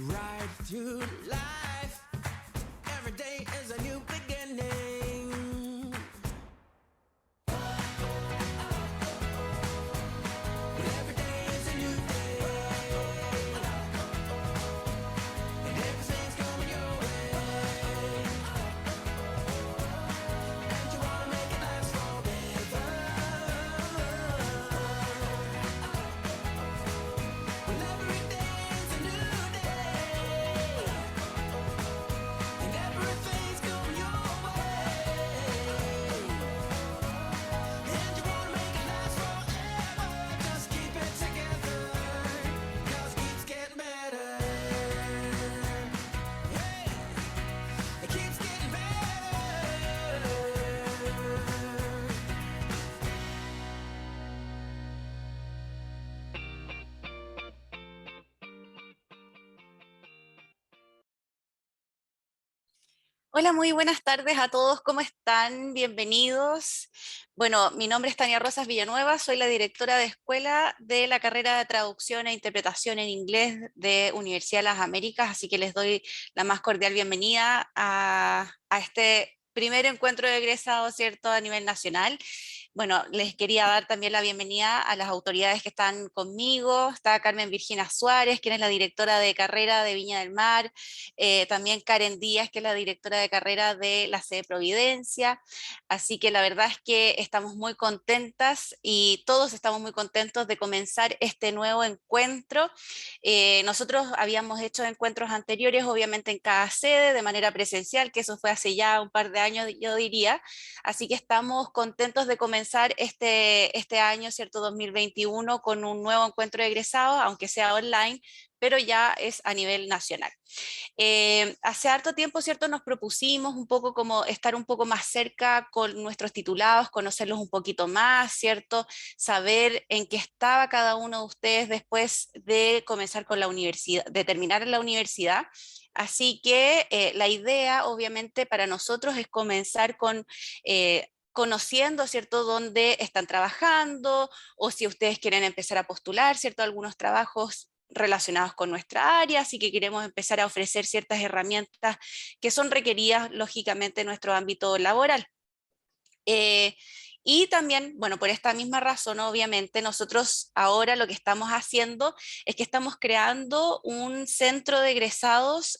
Right through life, every day is a new beginning. Every day is a new day, and everything's coming your way. And you wanna make it last forever. Well, every day is a new day, and everything's coming your way. And you wanna make it last forever. Just keep it together, 'cause it keeps getting better. Yeah, it keeps getting better. Hola, muy buenas tardes a todos, ¿cómo están? Bienvenidos. Bueno, mi nombre es Tania Rosas Villanueva, soy la directora de escuela de la carrera de Traducción e Interpretación en Inglés de Universidad de las Américas, así que les doy la más cordial bienvenida a este primer encuentro de egresados, ¿cierto?, a nivel nacional. Bueno, les quería dar también la bienvenida a las autoridades que están conmigo. Está Carmen Virginia Suárez, quien es la directora de carrera de Viña del Mar, también Karen Díaz, que es la directora de carrera de la sede Providencia. Así que la verdad es que estamos muy contentas y todos estamos muy contentos de comenzar este nuevo encuentro. Nosotros habíamos hecho encuentros anteriores, obviamente en cada sede, de manera presencial, que eso fue hace ya un par de años, yo diría. Así que estamos contentos de comenzar este año, ¿cierto? 2021, con un nuevo encuentro de egresados, aunque sea online, pero ya es a nivel nacional. Hace harto tiempo, ¿cierto? Nos propusimos un poco como estar un poco más cerca con nuestros titulados, conocerlos un poquito más, ¿cierto? Saber en qué estaba cada uno de ustedes después de comenzar con la universidad, de terminar en la universidad. Así que la idea, obviamente, para nosotros es comenzar con conociendo, ¿cierto?, dónde están trabajando o si ustedes quieren empezar a postular, ¿cierto?, algunos trabajos relacionados con nuestra área, así que queremos empezar a ofrecer ciertas herramientas que son requeridas, lógicamente, en nuestro ámbito laboral. Eh, y también, bueno, por esta misma razón, obviamente, nosotros ahora lo que estamos haciendo es que estamos creando un centro de egresados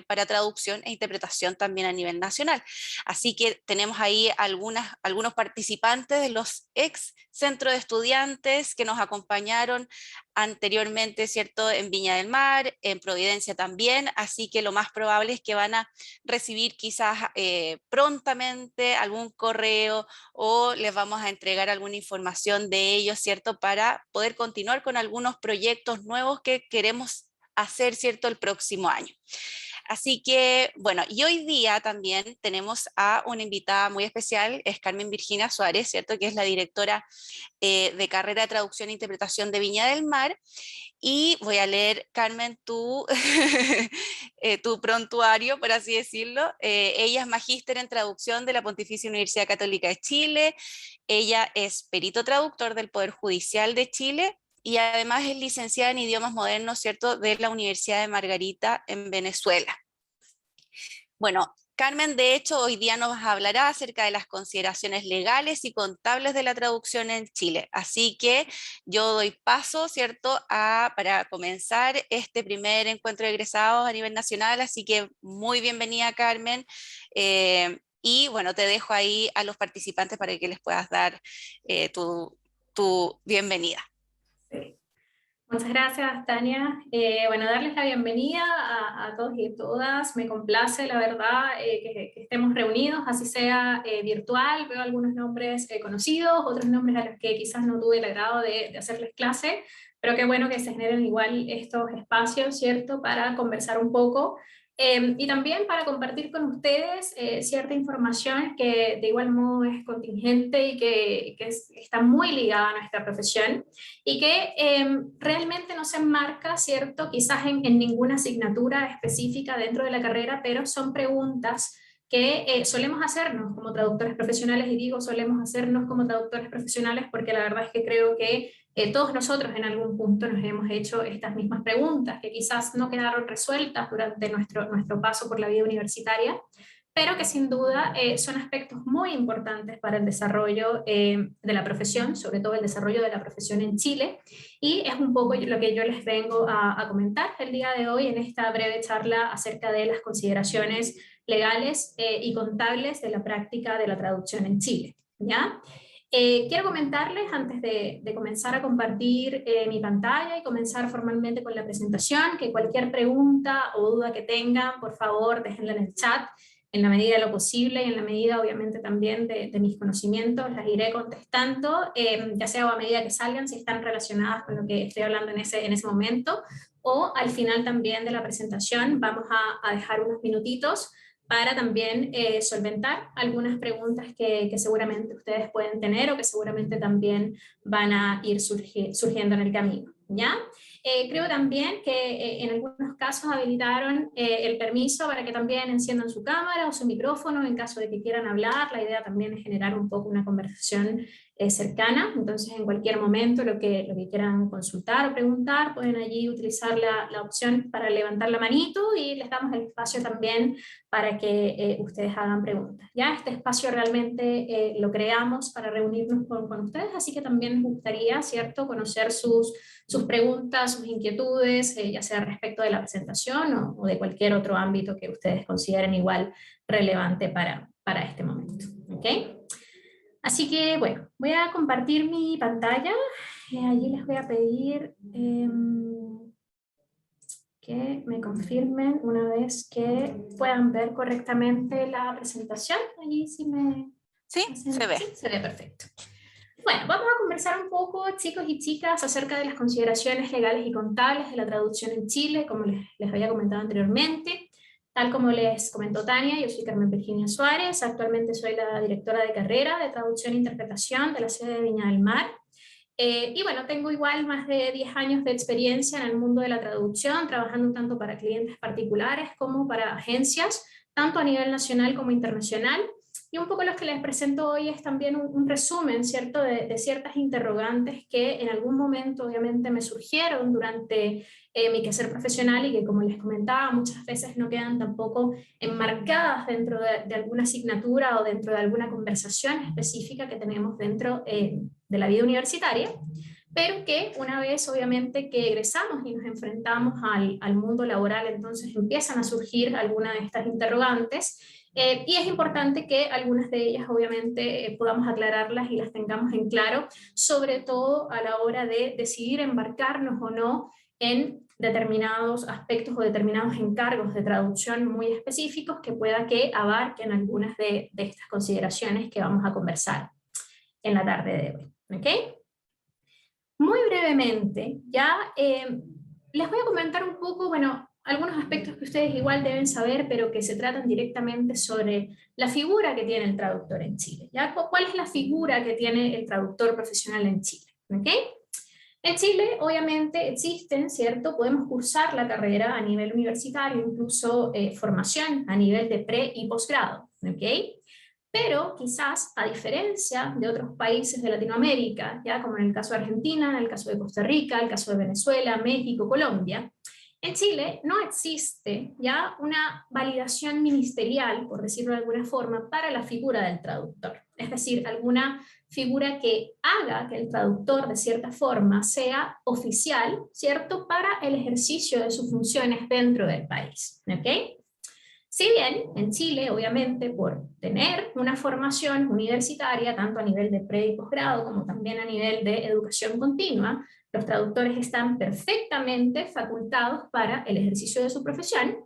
para traducción e interpretación también a nivel nacional. Así que tenemos ahí algunos participantes de los ex centros de estudiantes que nos acompañaron anteriormente, ¿cierto?, en Viña del Mar, en Providencia también, así que lo más probable es que van a recibir quizás prontamente algún correo o les vamos a entregar alguna información de ellos, ¿cierto? Para poder continuar con algunos proyectos nuevos que queremos hacer, ¿cierto? El próximo año. Así que, bueno, y hoy día también tenemos a una invitada muy especial, es Carmen Virginia Suárez, ¿cierto? Que es la directora de carrera de traducción e interpretación de Viña del Mar. Y voy a leer, Carmen, tu prontuario, por así decirlo. Ella es magíster en traducción de la Pontificia Universidad Católica de Chile. Ella es perito traductor del Poder Judicial de Chile y además es licenciada en idiomas modernos, ¿cierto?, de la Universidad de Margarita en Venezuela. Bueno, Carmen, de hecho, hoy día nos hablará acerca de las consideraciones legales y contables de la traducción en Chile. Así que yo doy paso, ¿cierto?, para comenzar este primer encuentro de egresados a nivel nacional. Así que muy bienvenida, Carmen. Y bueno, te dejo ahí a los participantes para que les puedas dar tu bienvenida. Sí. Muchas gracias, Tania. Bueno, darles la bienvenida a todos y todas. Me complace, la verdad, que estemos reunidos, así sea virtual. Veo algunos nombres conocidos, otros nombres a los que quizás no tuve el agrado de hacerles clase, pero qué bueno que se generen igual estos espacios, ¿cierto?, para conversar un poco. Y también para compartir con ustedes cierta información que de igual modo es contingente y que está muy ligada a nuestra profesión y que realmente no se enmarca, ¿cierto?, quizás en ninguna asignatura específica dentro de la carrera, pero son preguntas que solemos hacernos como traductores profesionales, y digo solemos hacernos como traductores profesionales porque la verdad es que creo que todos nosotros en algún punto nos hemos hecho estas mismas preguntas, que quizás no quedaron resueltas durante nuestro paso por la vida universitaria, pero que sin duda son aspectos muy importantes para el desarrollo de la profesión, sobre todo el desarrollo de la profesión en Chile, y es un poco lo que yo les vengo a comentar el día de hoy en esta breve charla acerca de las consideraciones legales y contables de la práctica de la traducción en Chile, ¿ya? Quiero comentarles, antes de comenzar a compartir mi pantalla y comenzar formalmente con la presentación, que cualquier pregunta o duda que tengan, por favor, déjenla en el chat, en la medida de lo posible y en la medida, obviamente, también de mis conocimientos, las iré contestando, ya sea a medida que salgan, si están relacionadas con lo que estoy hablando en ese momento, o al final también de la presentación vamos a dejar unos minutitos para también solventar algunas preguntas que seguramente ustedes pueden tener o que seguramente también van a ir surgiendo en el camino, ¿ya? Creo también que en algunos casos habilitaron el permiso para que también enciendan su cámara o su micrófono en caso de que quieran hablar. La idea también es generar un poco una conversación cercana, entonces en cualquier momento lo que quieran consultar o preguntar, pueden allí utilizar la opción para levantar la manito y les damos el espacio también para que ustedes hagan preguntas. Ya este espacio realmente lo creamos para reunirnos con ustedes, así que también nos gustaría, ¿cierto?, conocer sus preguntas, sus inquietudes, ya sea respecto de la presentación o de cualquier otro ámbito que ustedes consideren igual relevante para este momento. ¿Ok? Así que, bueno, voy a compartir mi pantalla. Allí les voy a pedir que me confirmen una vez que puedan ver correctamente la presentación. Allí sí me... Sí, se ve. Sí, se ve perfecto. Bueno, vamos a conversar un poco, chicos y chicas, acerca de las consideraciones legales y contables de la traducción en Chile, como les había comentado anteriormente. Tal como les comentó Tania, yo soy Carmen Virginia Suárez, actualmente soy la directora de carrera de traducción e interpretación de la sede de Viña del Mar. Y bueno, tengo igual más de 10 años de experiencia en el mundo de la traducción, trabajando tanto para clientes particulares como para agencias, tanto a nivel nacional como internacional. Y un poco lo que les presento hoy es también un resumen, ¿cierto?, de ciertas interrogantes que en algún momento obviamente me surgieron durante mi quehacer profesional y que, como les comentaba, muchas veces no quedan tampoco enmarcadas dentro de alguna asignatura o dentro de alguna conversación específica que tenemos dentro de la vida universitaria, pero que una vez obviamente que egresamos y nos enfrentamos al mundo laboral, entonces empiezan a surgir algunas de estas interrogantes. Y es importante que algunas de ellas obviamente podamos aclararlas y las tengamos en claro, sobre todo a la hora de decidir embarcarnos o no en determinados aspectos o determinados encargos de traducción muy específicos que pueda que abarquen algunas de estas consideraciones que vamos a conversar en la tarde de hoy. ¿Ok? Muy brevemente, ya les voy a comentar un poco, bueno, algunos aspectos que ustedes igual deben saber, pero que se tratan directamente sobre la figura que tiene el traductor en Chile. ¿Ya? ¿Cuál es la figura que tiene el traductor profesional en Chile? ¿Ok? En Chile, obviamente, existen, ¿cierto? Podemos cursar la carrera a nivel universitario, incluso formación a nivel de pre y posgrado. ¿Ok? Pero quizás, a diferencia de otros países de Latinoamérica, ya como en el caso de Argentina, en el caso de Costa Rica, el caso de Venezuela, México, Colombia, en Chile no existe ya una validación ministerial, por decirlo de alguna forma, para la figura del traductor. Es decir, alguna figura que haga que el traductor de cierta forma sea oficial, ¿cierto?, para el ejercicio de sus funciones dentro del país. ¿Ok? Si bien en Chile, obviamente, por tener una formación universitaria, tanto a nivel de pre y posgrado como también a nivel de educación continua, los traductores están perfectamente facultados para el ejercicio de su profesión.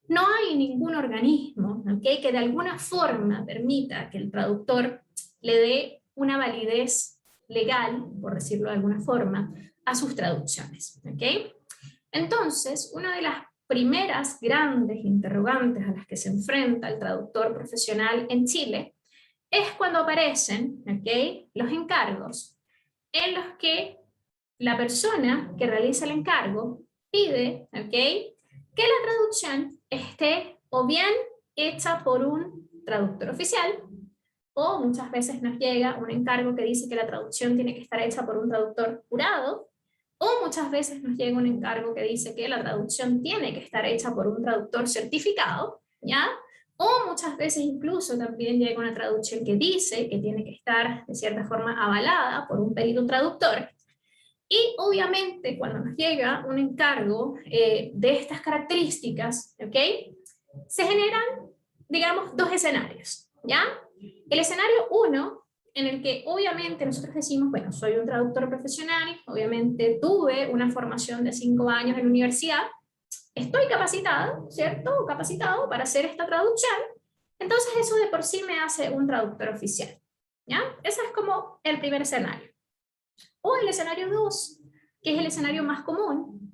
No hay ningún organismo, ¿okay?, que de alguna forma permita que el traductor le dé una validez legal, por decirlo de alguna forma, a sus traducciones. ¿Okay? Entonces, una de las primeras grandes interrogantes a las que se enfrenta el traductor profesional en Chile es cuando aparecen, ¿okay?, los encargos en los que la persona que realiza el encargo pide, ¿okay?, que la traducción esté o bien hecha por un traductor oficial o muchas veces nos llega un encargo que dice que la traducción tiene que estar hecha por un traductor jurado, o muchas veces nos llega un encargo que dice que la traducción tiene que estar hecha por un traductor certificado, ¿ya? O muchas veces incluso también llega una traducción que dice que tiene que estar de cierta forma avalada por un perito traductor. Y obviamente cuando nos llega un encargo de estas características, ¿ok? Se generan, digamos, dos escenarios, ¿ya? El escenario 1, en el que obviamente nosotros decimos, bueno, soy un traductor profesional, obviamente tuve una formación de 5 años en la universidad, estoy capacitado, ¿cierto? O capacitado para hacer esta traducción, entonces eso de por sí me hace un traductor oficial, ¿ya? Ese es como el primer escenario. O el escenario 2, que es el escenario más común.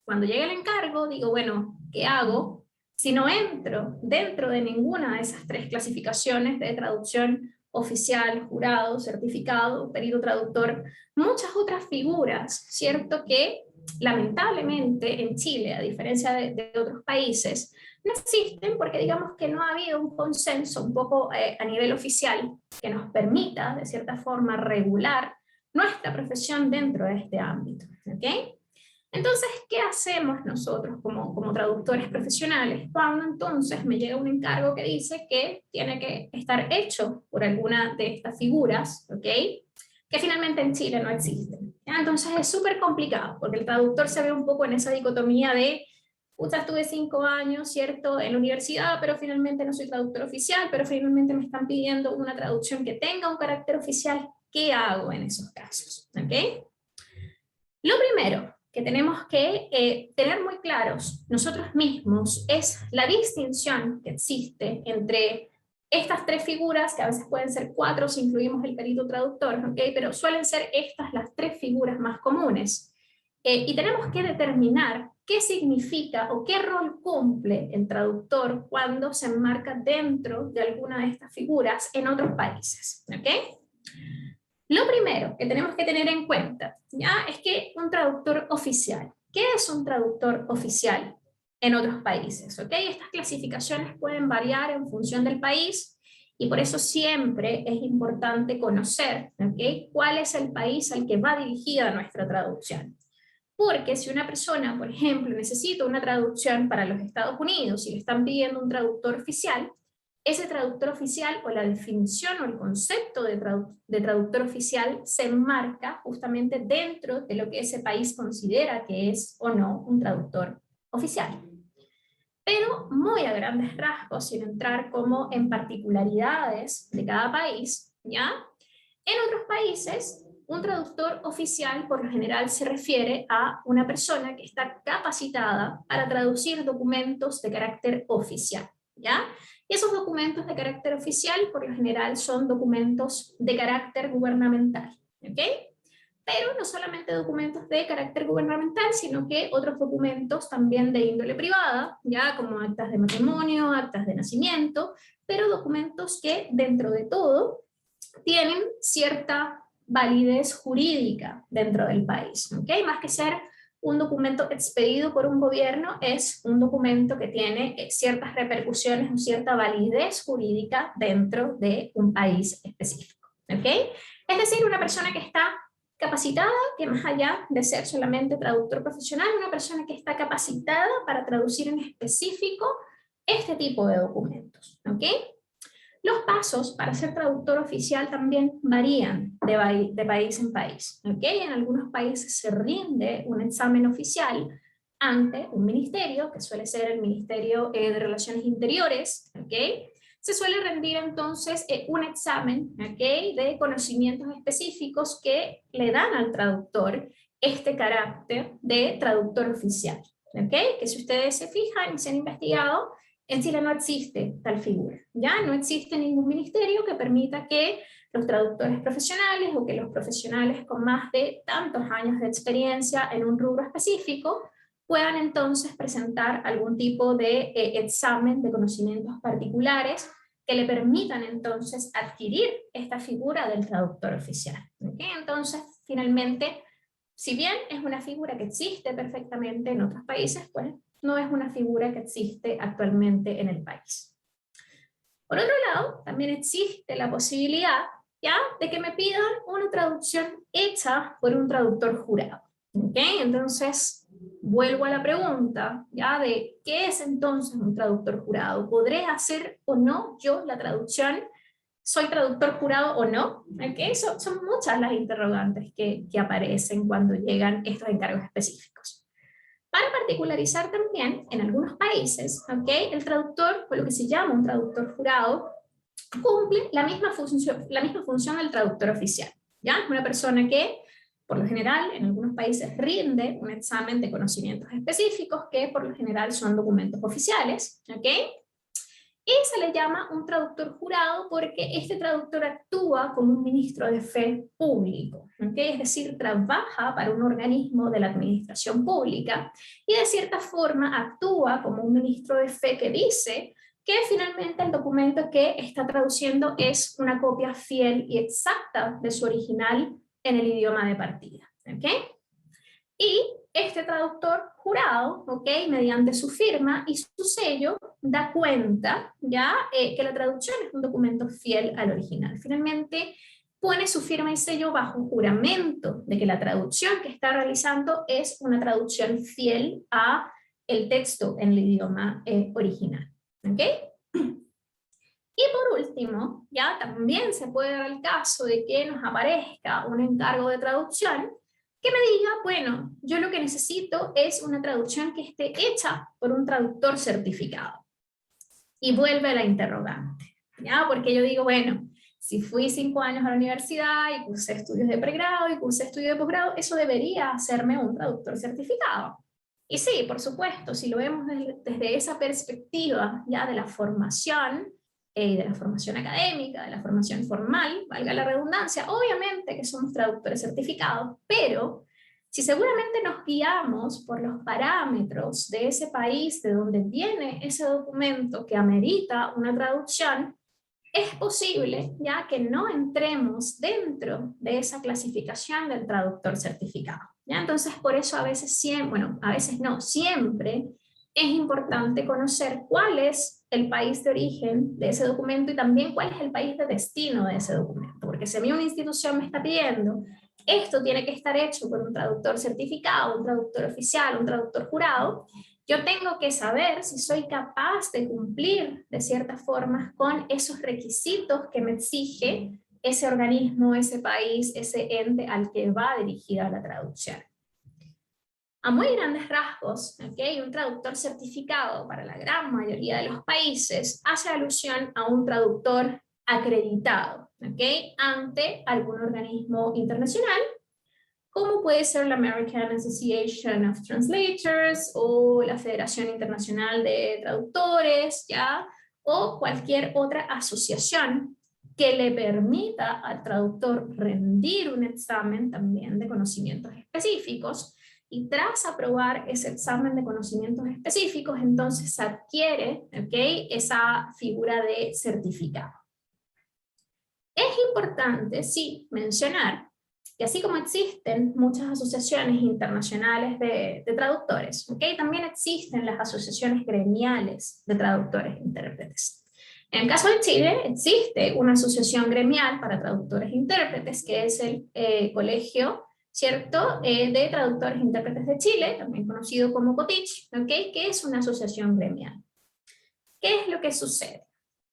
Cuando llega el encargo, digo, bueno, ¿qué hago? Si no entro dentro de ninguna de esas 3 clasificaciones de traducción oficial, jurado, certificado, perito traductor, muchas otras figuras, ¿cierto? Que lamentablemente en Chile, a diferencia de otros países, no existen porque digamos que no ha habido un consenso un poco a nivel oficial que nos permita, de cierta forma, regular nuestra profesión dentro de este ámbito, ¿ok? Entonces, ¿qué hacemos nosotros como traductores profesionales cuando entonces me llega un encargo que dice que tiene que estar hecho por alguna de estas figuras, ¿ok? Que finalmente en Chile no existen. ¿Ya? Entonces es súper complicado, porque el traductor se ve un poco en esa dicotomía de, pucha, estuve 5 años, ¿cierto?, en la universidad, pero finalmente no soy traductor oficial, pero finalmente me están pidiendo una traducción que tenga un carácter oficial. ¿Qué hago en esos casos? ¿Ok? Lo primero que tenemos que tener muy claros nosotros mismos es la distinción que existe entre estas 3 figuras, que a veces pueden ser 4 si incluimos el perito traductor, ¿okay? Pero suelen ser estas las 3 figuras más comunes. Y tenemos que determinar qué significa o qué rol cumple el traductor cuando se enmarca dentro de alguna de estas figuras en otros países. ¿Okay? Lo primero que tenemos que tener en cuenta, ¿ya? Es que un traductor oficial. ¿Qué es un traductor oficial en otros países? ¿Ok? Estas clasificaciones pueden variar en función del país y por eso siempre es importante conocer, ¿ok?, cuál es el país al que va dirigida nuestra traducción. Porque si una persona, por ejemplo, necesita una traducción para los Estados Unidos y le están pidiendo un traductor oficial, ese traductor oficial o la definición o el concepto de traductor oficial se enmarca justamente dentro de lo que ese país considera que es o no un traductor oficial. Pero muy a grandes rasgos, sin entrar como en particularidades de cada país, ¿ya? En otros países, un traductor oficial por lo general se refiere a una persona que está capacitada para traducir documentos de carácter oficial, ¿ya? Y esos documentos de carácter oficial por lo general son documentos de carácter gubernamental, ¿ok? Pero no solamente documentos de carácter gubernamental, sino que otros documentos también de índole privada, ya como actas de matrimonio, actas de nacimiento, pero documentos que dentro de todo tienen cierta validez jurídica dentro del país, ¿ok? Más que ser un documento expedido por un gobierno, es un documento que tiene ciertas repercusiones o cierta validez jurídica dentro de un país específico, ¿ok? Es decir, una persona que está capacitada, que más allá de ser solamente traductor profesional, una persona que está capacitada para traducir en específico este tipo de documentos, ¿ok? Los pasos para ser traductor oficial también varían de país en país, ¿ok? En algunos países se rinde un examen oficial ante un ministerio, que suele ser el Ministerio de Relaciones Interiores, ¿ok? Se suele rendir entonces un examen, ¿ok?, de conocimientos específicos que le dan al traductor este carácter de traductor oficial, ¿ok? Que si ustedes se fijan y se han investigado, en Chile no existe tal figura, ¿ya? No existe ningún ministerio que permita que los traductores profesionales o que los profesionales con más de tantos años de experiencia en un rubro específico puedan entonces presentar algún tipo de examen de conocimientos particulares que le permitan entonces adquirir esta figura del traductor oficial. ¿Okay? Entonces, finalmente, si bien es una figura que existe perfectamente en otros países, pues no es una figura que existe actualmente en el país. Por otro lado, también existe la posibilidad, ¿ya?, de que me pidan una traducción hecha por un traductor jurado. ¿Ok? Entonces, vuelvo a la pregunta, ¿ya?, de qué es entonces un traductor jurado. ¿Podré hacer o no yo la traducción? ¿Soy traductor jurado o no? ¿Okay? Son muchas las interrogantes que aparecen cuando llegan estos encargos específicos. Para particularizar también, en algunos países, ¿okay?, el traductor, o lo que se llama un traductor jurado, cumple la misma función del traductor oficial. ¿Ya? Es una persona que, por lo general, en algunos países rinde un examen de conocimientos específicos que por lo general son documentos oficiales, ¿ok? Y se le llama un traductor jurado porque este traductor actúa como un ministro de fe público, ¿ok? Es decir, trabaja para un organismo de la administración pública y de cierta forma actúa como un ministro de fe que dice que finalmente el documento que está traduciendo es una copia fiel y exacta de su original en el idioma de partida, ¿ok? Y este traductor jurado, ¿ok?, mediante su firma y su sello, da cuenta, ¿ya?, que la traducción es un documento fiel al original. Finalmente, pone su firma y sello bajo juramento de que la traducción que está realizando es una traducción fiel a el texto en el idioma original. ¿Ok? Y por último, ya también se puede dar el caso de que nos aparezca un encargo de traducción que me diga, bueno, yo lo que necesito es una traducción que esté hecha por un traductor certificado. Y vuelve la interrogante, ¿ya? Porque yo digo, bueno, si fui 5 años a la universidad y cursé estudios de pregrado y cursé estudios de posgrado, eso debería hacerme un traductor certificado. Y sí, por supuesto, si lo vemos desde esa perspectiva ya de la formación académica, de la formación formal, valga la redundancia, obviamente que somos traductores certificados, pero si seguramente nos guiamos por los parámetros de ese país de donde viene ese documento que amerita una traducción, es posible ya que no entremos dentro de esa clasificación del traductor certificado. ¿Ya? Entonces, por eso a veces a veces no, siempre es importante conocer cuál es el país de origen de ese documento y también cuál es el país de destino de ese documento. Porque si a mí una institución me está pidiendo, esto tiene que estar hecho por un traductor certificado, un traductor oficial, un traductor jurado, yo tengo que saber si soy capaz de cumplir de ciertas formas con esos requisitos que me exige ese organismo, ese país, ese ente al que va dirigida la traducción. A muy grandes rasgos, ¿okay?, un traductor certificado para la gran mayoría de los países hace alusión a un traductor acreditado, ¿okay?, ante algún organismo internacional, como puede ser la American Association of Translators o la Federación Internacional de Traductores, ¿ya?, o cualquier otra asociación que le permita al traductor rendir un examen también de conocimientos específicos, y tras aprobar ese examen de conocimientos específicos, entonces se adquiere, ¿okay?, esa figura de certificado. Es importante, sí, mencionar que así como existen muchas asociaciones internacionales de traductores, ¿okay?, también existen las asociaciones gremiales de traductores e intérpretes. En el caso de Chile, existe una asociación gremial para traductores e intérpretes, que es el Colegio, ¿cierto?, de Traductores e Intérpretes de Chile, también conocido como COTICH, ¿okay?, que es una asociación gremial. ¿Qué es lo que sucede?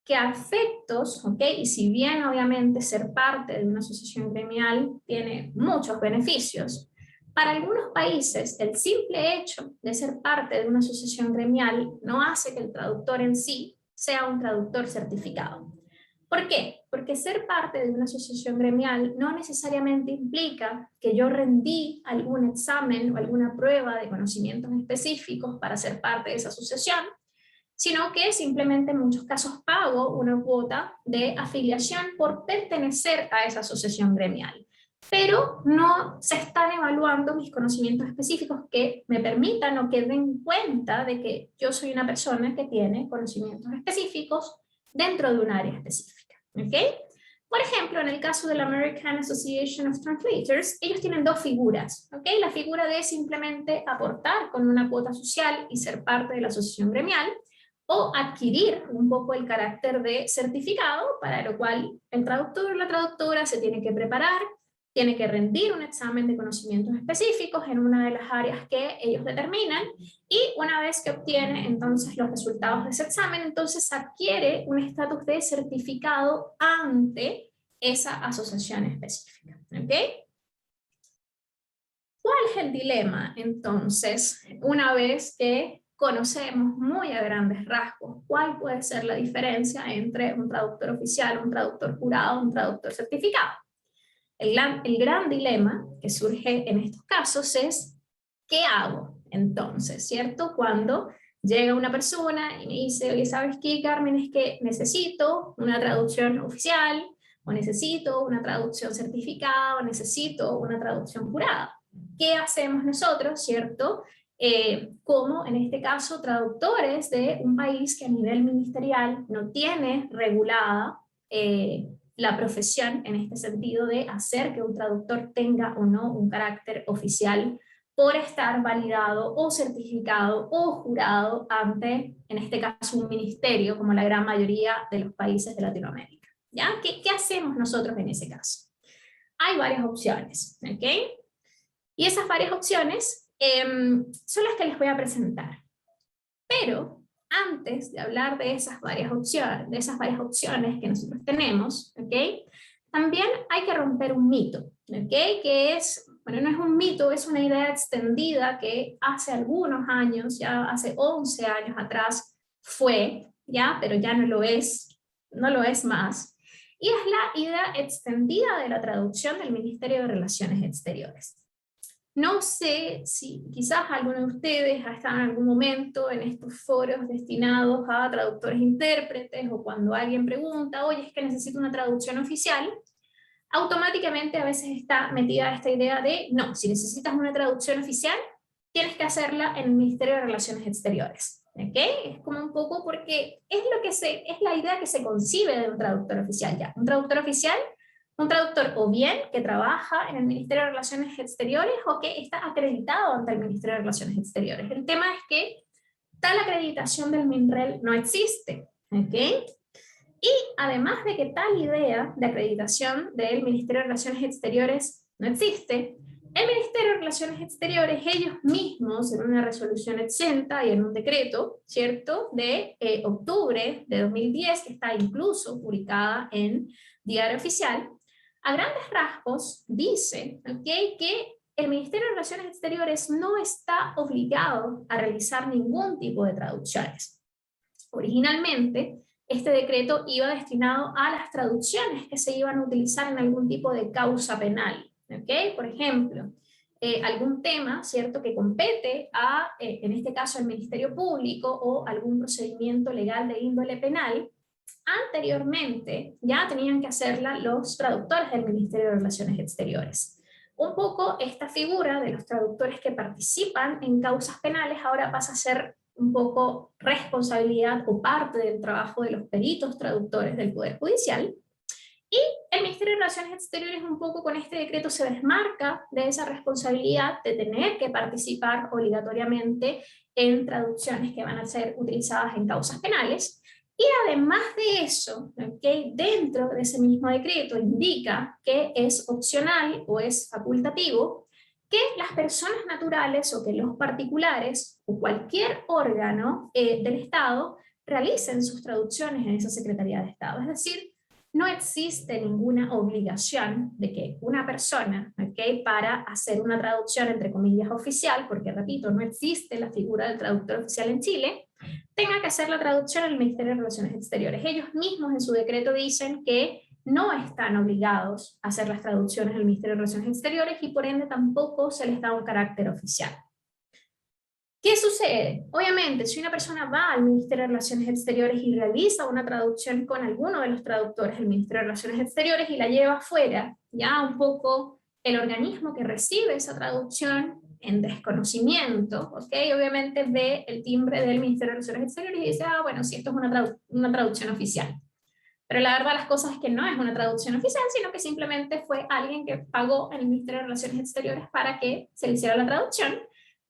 Que a efectos, ¿ok?, y si bien obviamente ser parte de una asociación gremial tiene muchos beneficios, para algunos países el simple hecho de ser parte de una asociación gremial no hace que el traductor en sí sea un traductor certificado. ¿Por qué? Porque ser parte de una asociación gremial no necesariamente implica que yo rendí algún examen o alguna prueba de conocimientos específicos para ser parte de esa asociación, sino que simplemente en muchos casos pago una cuota de afiliación por pertenecer a esa asociación gremial. Pero no se están evaluando mis conocimientos específicos que me permitan o que den cuenta de que yo soy una persona que tiene conocimientos específicos dentro de un área específica. ¿Okay? Por ejemplo, en el caso de la American Association of Translators, ellos tienen dos figuras. ¿Okay? La figura de simplemente aportar con una cuota social y ser parte de la asociación gremial, o adquirir un poco el carácter de certificado, para lo cual el traductor o la traductora se tiene que preparar, tiene que rendir un examen de conocimientos específicos en una de las áreas que ellos determinan, y una vez que obtiene entonces los resultados de ese examen, entonces adquiere un estatus de certificado ante esa asociación específica. ¿Ok? ¿Cuál es el dilema entonces, una vez que conocemos muy a grandes rasgos cuál puede ser la diferencia entre un traductor oficial, un traductor jurado, un traductor certificado? El gran dilema que surge en estos casos es, ¿qué hago entonces? ¿Cierto? Cuando llega una persona y me dice, oye, ¿sabes qué, Carmen? Es que necesito una traducción oficial, o necesito una traducción certificada, o necesito una traducción jurada. ¿Qué hacemos nosotros, cierto? Como en este caso traductores de un país que a nivel ministerial no tiene regulada la profesión en este sentido de hacer que un traductor tenga o no un carácter oficial por estar validado o certificado o jurado ante, en este caso, un ministerio, como la gran mayoría de los países de Latinoamérica. ¿Ya? ¿Qué hacemos nosotros en ese caso? Hay varias opciones, ¿ok? Y esas varias opciones son las que les voy a presentar. Pero antes de hablar de esas varias opciones que nosotros tenemos, ¿ok? También hay que romper un mito, ¿ok? Que es, bueno, no es un mito, es una idea extendida que hace algunos años, ya hace 11 años atrás fue, ya, pero ya no lo es más. Y es la idea extendida de la traducción del Ministerio de Relaciones Exteriores. No sé si quizás alguno de ustedes ha estado en algún momento en estos foros destinados a traductores intérpretes, o cuando alguien pregunta, oye, es que necesito una traducción oficial, automáticamente a veces está metida esta idea de, no, si necesitas una traducción oficial, tienes que hacerla en el Ministerio de Relaciones Exteriores. ¿Ok? Es como un poco porque es la idea que se concibe de un traductor oficial ya. Un traductor oficial, un traductor o bien que trabaja en el Ministerio de Relaciones Exteriores o que está acreditado ante el Ministerio de Relaciones Exteriores. El tema es que tal acreditación del MINREL no existe. ¿Ok? Y además de que tal idea de acreditación del Ministerio de Relaciones Exteriores no existe, el Ministerio de Relaciones Exteriores, ellos mismos, en una resolución exenta y en un decreto, ¿cierto?, de octubre de 2010, que está incluso publicada en Diario Oficial, a grandes rasgos dice, ¿okay?, que el Ministerio de Relaciones Exteriores no está obligado a realizar ningún tipo de traducciones. Originalmente, este decreto iba destinado a las traducciones que se iban a utilizar en algún tipo de causa penal. ¿Okay? Por ejemplo, algún tema, ¿cierto?, que compete a, en este caso, el Ministerio Público o algún procedimiento legal de índole penal, anteriormente ya tenían que hacerla los traductores del Ministerio de Relaciones Exteriores. Un poco esta figura de los traductores que participan en causas penales ahora pasa a ser un poco responsabilidad o parte del trabajo de los peritos traductores del Poder Judicial, y el Ministerio de Relaciones Exteriores un poco con este decreto se desmarca de esa responsabilidad de tener que participar obligatoriamente en traducciones que van a ser utilizadas en causas penales, y además de eso, ¿okay?, dentro de ese mismo decreto indica que es opcional o es facultativo que las personas naturales o que los particulares o cualquier órgano del Estado realicen sus traducciones en esa Secretaría de Estado. Es decir, no existe ninguna obligación de que una persona, ¿okay?, para hacer una traducción entre comillas oficial, porque repito, no existe la figura del traductor oficial en Chile, tenga que hacer la traducción en el Ministerio de Relaciones Exteriores. Ellos mismos en su decreto dicen que no están obligados a hacer las traducciones del Ministerio de Relaciones Exteriores y por ende tampoco se les da un carácter oficial. ¿Qué sucede? Obviamente, si una persona va al Ministerio de Relaciones Exteriores y realiza una traducción con alguno de los traductores del Ministerio de Relaciones Exteriores y la lleva afuera, ya un poco el organismo que recibe esa traducción en desconocimiento, ¿okay?, obviamente ve el timbre del Ministerio de Relaciones Exteriores y dice, bueno, sí, esto es una traducción oficial. Pero la verdad las cosas es que no es una traducción oficial, sino que simplemente fue alguien que pagó en el Ministerio de Relaciones Exteriores para que se le hiciera la traducción,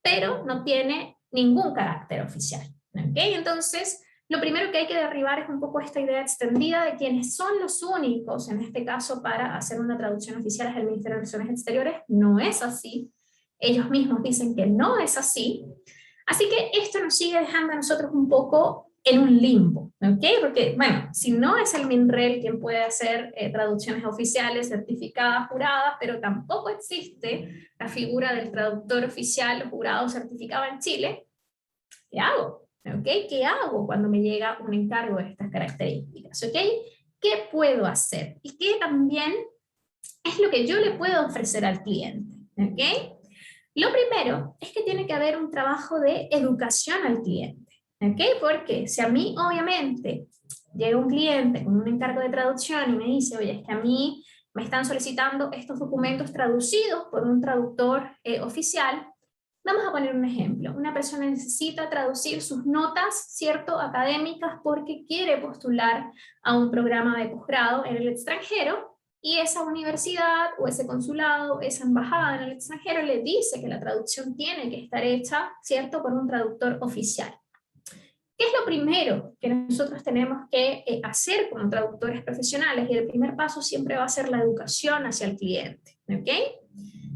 pero no tiene ningún carácter oficial. ¿Okay? Entonces, lo primero que hay que derribar es un poco esta idea extendida de quienes son los únicos, en este caso, para hacer una traducción oficial es el Ministerio de Relaciones Exteriores. No es así. Ellos mismos dicen que no es así. Así que esto nos sigue dejando a nosotros un poco en un limbo, ¿ok? Porque, bueno, si no es el MINREL quien puede hacer traducciones oficiales, certificadas, juradas, pero tampoco existe la figura del traductor oficial, jurado, certificado en Chile, ¿qué hago? ¿Ok? ¿Qué hago cuando me llega un encargo de estas características? ¿Ok? ¿Qué puedo hacer? Y qué también es lo que yo le puedo ofrecer al cliente. ¿Ok? Lo primero es que tiene que haber un trabajo de educación al cliente. ¿Ok? Porque si a mí, obviamente, llega un cliente con un encargo de traducción y me dice, oye, es que a mí me están solicitando estos documentos traducidos por un traductor oficial. Vamos a poner un ejemplo. Una persona necesita traducir sus notas, ¿cierto?, académicas porque quiere postular a un programa de posgrado en el extranjero y esa universidad o ese consulado, esa embajada en el extranjero le dice que la traducción tiene que estar hecha, ¿cierto?, por un traductor oficial. ¿Qué es lo primero que nosotros tenemos que hacer como traductores profesionales? Y el primer paso siempre va a ser la educación hacia el cliente, ¿ok?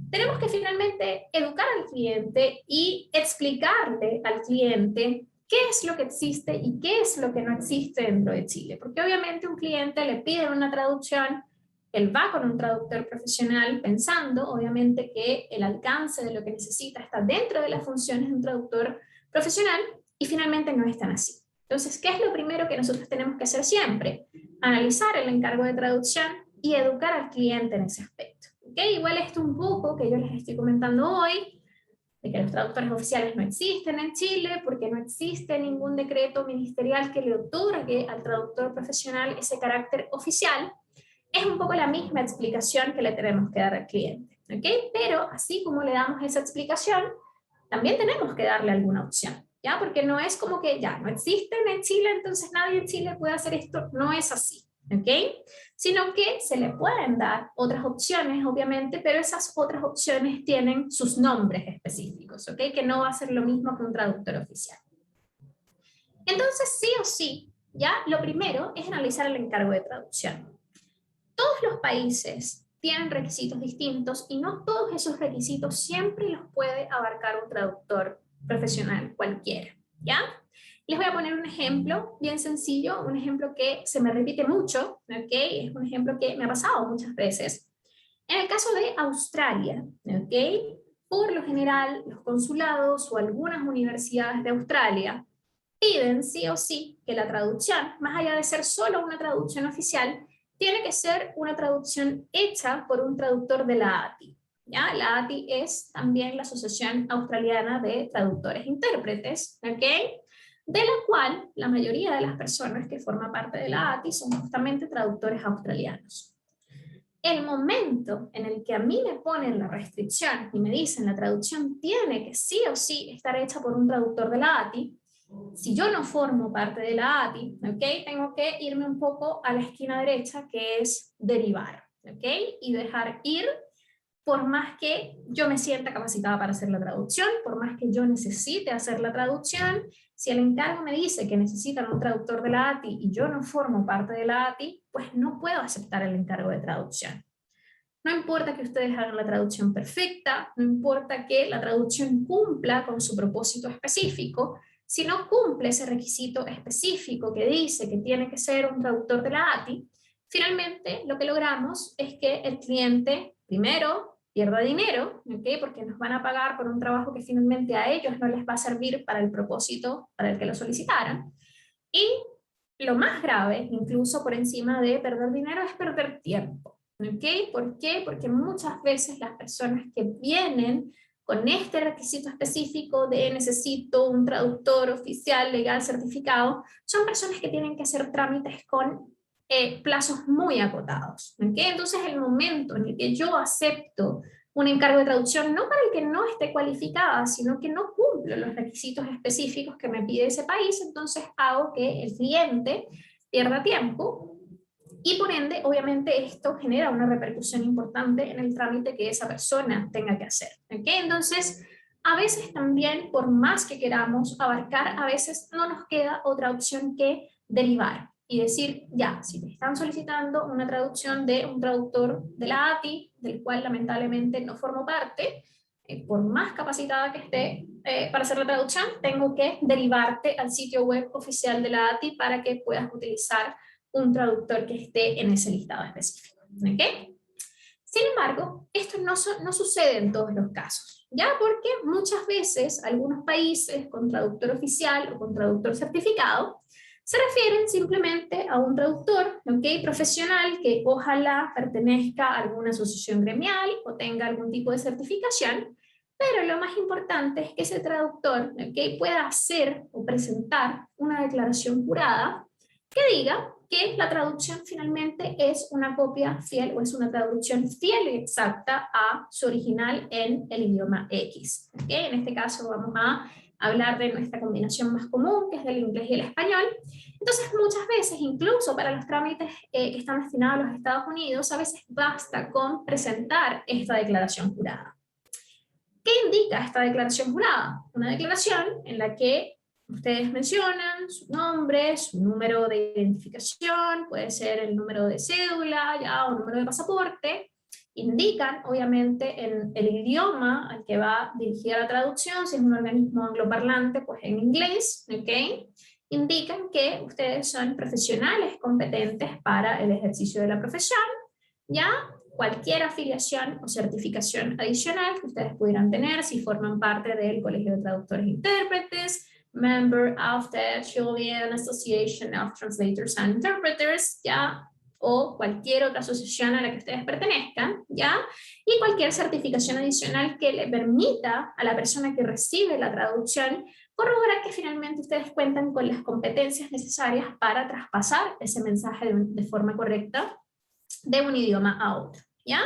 Tenemos que finalmente educar al cliente y explicarle al cliente qué es lo que existe y qué es lo que no existe dentro de Chile. Porque obviamente un cliente le pide una traducción, él va con un traductor profesional pensando, obviamente, que el alcance de lo que necesita está dentro de las funciones de un traductor profesional y finalmente no es tan así. Entonces, ¿qué es lo primero que nosotros tenemos que hacer siempre? Analizar el encargo de traducción y educar al cliente en ese aspecto. ¿Okay? Igual esto un poco que yo les estoy comentando hoy, de que los traductores oficiales no existen en Chile, porque no existe ningún decreto ministerial que le otorgue al traductor profesional ese carácter oficial, es un poco la misma explicación que le tenemos que dar al cliente. ¿Okay? Pero así como le damos esa explicación, también tenemos que darle alguna opción, ¿ya? Porque no es como que ya no existen en Chile, entonces nadie en Chile puede hacer esto, no es así. ¿Ok? Sino que se le pueden dar otras opciones, obviamente, pero esas otras opciones tienen sus nombres específicos, ¿ok? Que no va a ser lo mismo que un traductor oficial. Entonces, sí o sí, ya lo primero es analizar el encargo de traducción. Todos los países tienen requisitos distintos y no todos esos requisitos siempre los puede abarcar un traductor profesional cualquiera, ¿ya? Les voy a poner un ejemplo bien sencillo, un ejemplo que se me repite mucho, ¿ok? Es un ejemplo que me ha pasado muchas veces. En el caso de Australia, ¿ok? Por lo general, los consulados o algunas universidades de Australia piden sí o sí que la traducción, más allá de ser solo una traducción oficial, tiene que ser una traducción hecha por un traductor de la ATI. ¿Ya? La ATI es también la Asociación Australiana de Traductores e Intérpretes, ¿ok? De la cual la mayoría de las personas que forman parte de la ATI son justamente traductores australianos. El momento en el que a mí me ponen la restricción y me dicen la traducción tiene que sí o sí estar hecha por un traductor de la ATI, si yo no formo parte de la ATI, ¿okay? Tengo que irme un poco a la esquina derecha, que es derivar, ¿okay? Y dejar ir, por más que yo me sienta capacitada para hacer la traducción, por más que yo necesite hacer la traducción, si el encargo me dice que necesitan un traductor de la ATI y yo no formo parte de la ATI, pues no puedo aceptar el encargo de traducción. No importa que ustedes hagan la traducción perfecta, no importa que la traducción cumpla con su propósito específico, si no cumple ese requisito específico que dice que tiene que ser un traductor de la ATI, finalmente lo que logramos es que el cliente, primero, pierda dinero, ¿okay? Porque nos van a pagar por un trabajo que finalmente a ellos no les va a servir para el propósito para el que lo solicitaran. Y lo más grave, incluso por encima de perder dinero, es perder tiempo. ¿Okay? ¿Por qué? Porque muchas veces las personas que vienen con este requisito específico de necesito un traductor oficial legal certificado, son personas que tienen que hacer trámites con plazos muy acotados. ¿Okay? Entonces el momento en el que yo acepto un encargo de traducción, no para el que no esté cualificada, sino que no cumplo los requisitos específicos que me pide ese país, entonces hago que el cliente pierda tiempo y por ende, obviamente, esto genera una repercusión importante en el trámite que esa persona tenga que hacer. ¿Okay? Entonces, a veces también, por más que queramos abarcar, a veces no nos queda otra opción que derivar y decir, ya, si te están solicitando una traducción de un traductor de la ATI, del cual lamentablemente no formo parte, por más capacitada que esté para hacer la traducción, tengo que derivarte al sitio web oficial de la ATI para que puedas utilizar un traductor que esté en ese listado específico. ¿Okay? Sin embargo, esto no sucede en todos los casos, ¿ya? Porque muchas veces algunos países con traductor oficial o con traductor certificado se refieren simplemente a un traductor, ¿okay?, profesional que ojalá pertenezca a alguna asociación gremial o tenga algún tipo de certificación, pero lo más importante es que ese traductor, ¿okay?, pueda hacer o presentar una declaración jurada que diga que la traducción finalmente es una copia fiel o es una traducción fiel y exacta a su original en el idioma X. ¿Okay? En este caso vamos a hablar de nuestra combinación más común, que es el inglés y el español. Entonces, muchas veces, incluso para los trámites que están destinados a los Estados Unidos, a veces basta con presentar esta declaración jurada. ¿Qué indica esta declaración jurada? Una declaración en la que ustedes mencionan su nombre, su número de identificación, puede ser el número de cédula ya, o número de pasaporte, indican obviamente en el idioma al que va dirigida la traducción, si es un organismo angloparlante, pues en inglés, ¿ok? Indican que ustedes son profesionales competentes para el ejercicio de la profesión, ya cualquier afiliación o certificación adicional que ustedes pudieran tener si forman parte del Colegio de Traductores e Intérpretes, member of the Chilean Association of Translators and Interpreters, ya, o cualquier otra asociación a la que ustedes pertenezcan, ya, y cualquier certificación adicional que le permita a la persona que recibe la traducción corroborar que finalmente ustedes cuentan con las competencias necesarias para traspasar ese mensaje de forma correcta de un idioma a otro, ¿ya?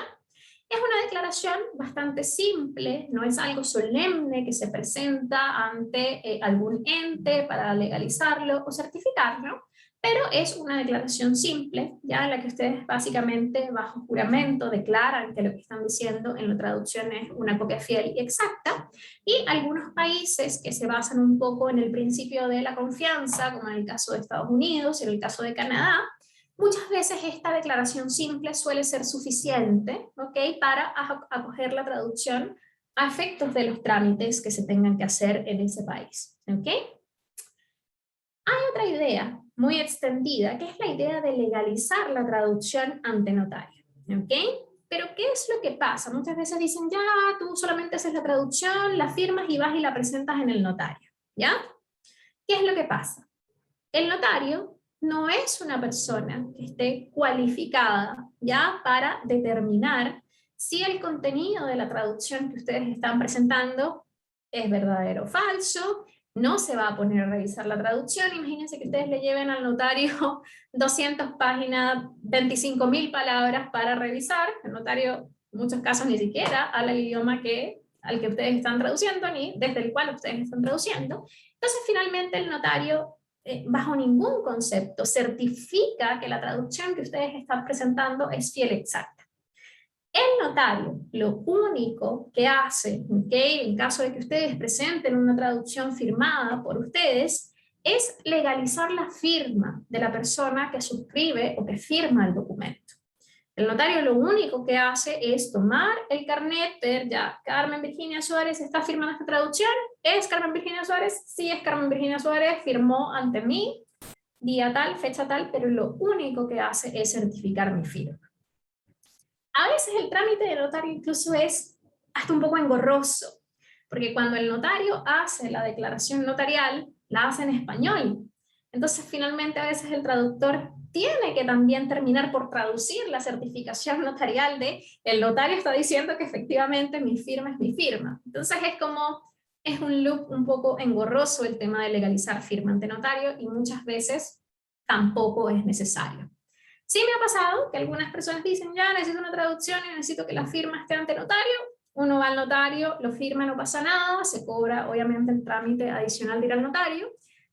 Es una declaración bastante simple, no es algo solemne que se presenta ante algún ente para legalizarlo o certificarlo, pero es una declaración simple, ya en la que ustedes básicamente bajo juramento declaran que lo que están diciendo en la traducción es una copia fiel y exacta, y algunos países que se basan un poco en el principio de la confianza, como en el caso de Estados Unidos y en el caso de Canadá, muchas veces esta declaración simple suele ser suficiente, ¿ok?, para acoger la traducción a efectos de los trámites que se tengan que hacer en ese país, ¿ok? Hay otra idea muy extendida, que es la idea de legalizar la traducción ante notario, ¿ok? Pero ¿qué es lo que pasa? Muchas veces dicen, ya, tú solamente haces la traducción, la firmas y vas y la presentas en el notario, ¿ya? ¿Qué es lo que pasa? El notario no es una persona que esté cualificada ya para determinar si el contenido de la traducción que ustedes están presentando es verdadero o falso. No se va a poner a revisar la traducción. Imagínense que ustedes le lleven al notario 200 páginas, 25.000 palabras para revisar. El notario en muchos casos ni siquiera habla el idioma al que ustedes están traduciendo, ni desde el cual ustedes están traduciendo. Entonces finalmente el notario bajo ningún concepto certifica que la traducción que ustedes están presentando es fiel y exacta. El notario lo único que hace, ¿okay?, en caso de que ustedes presenten una traducción firmada por ustedes, es legalizar la firma de la persona que suscribe o que firma el documento. El notario lo único que hace es tomar el carnet, ver ya, Carmen Virginia Suárez está firmando esta traducción. ¿Es Carmen Virginia Suárez? Sí, es Carmen Virginia Suárez, firmó ante mí, día tal, fecha tal, pero lo único que hace es certificar mi firma. A veces el trámite de notario incluso es hasta un poco engorroso, porque cuando el notario hace la declaración notarial, la hace en español. Entonces finalmente a veces el traductor tiene que también terminar por traducir la certificación notarial de el notario está diciendo que efectivamente mi firma es mi firma. Entonces es un loop un poco engorroso el tema de legalizar firma ante notario y muchas veces tampoco es necesario. Sí me ha pasado que algunas personas dicen, ya necesito una traducción y necesito que la firma esté ante notario. Uno va al notario, lo firma, no pasa nada, se cobra obviamente el trámite adicional de ir al notario,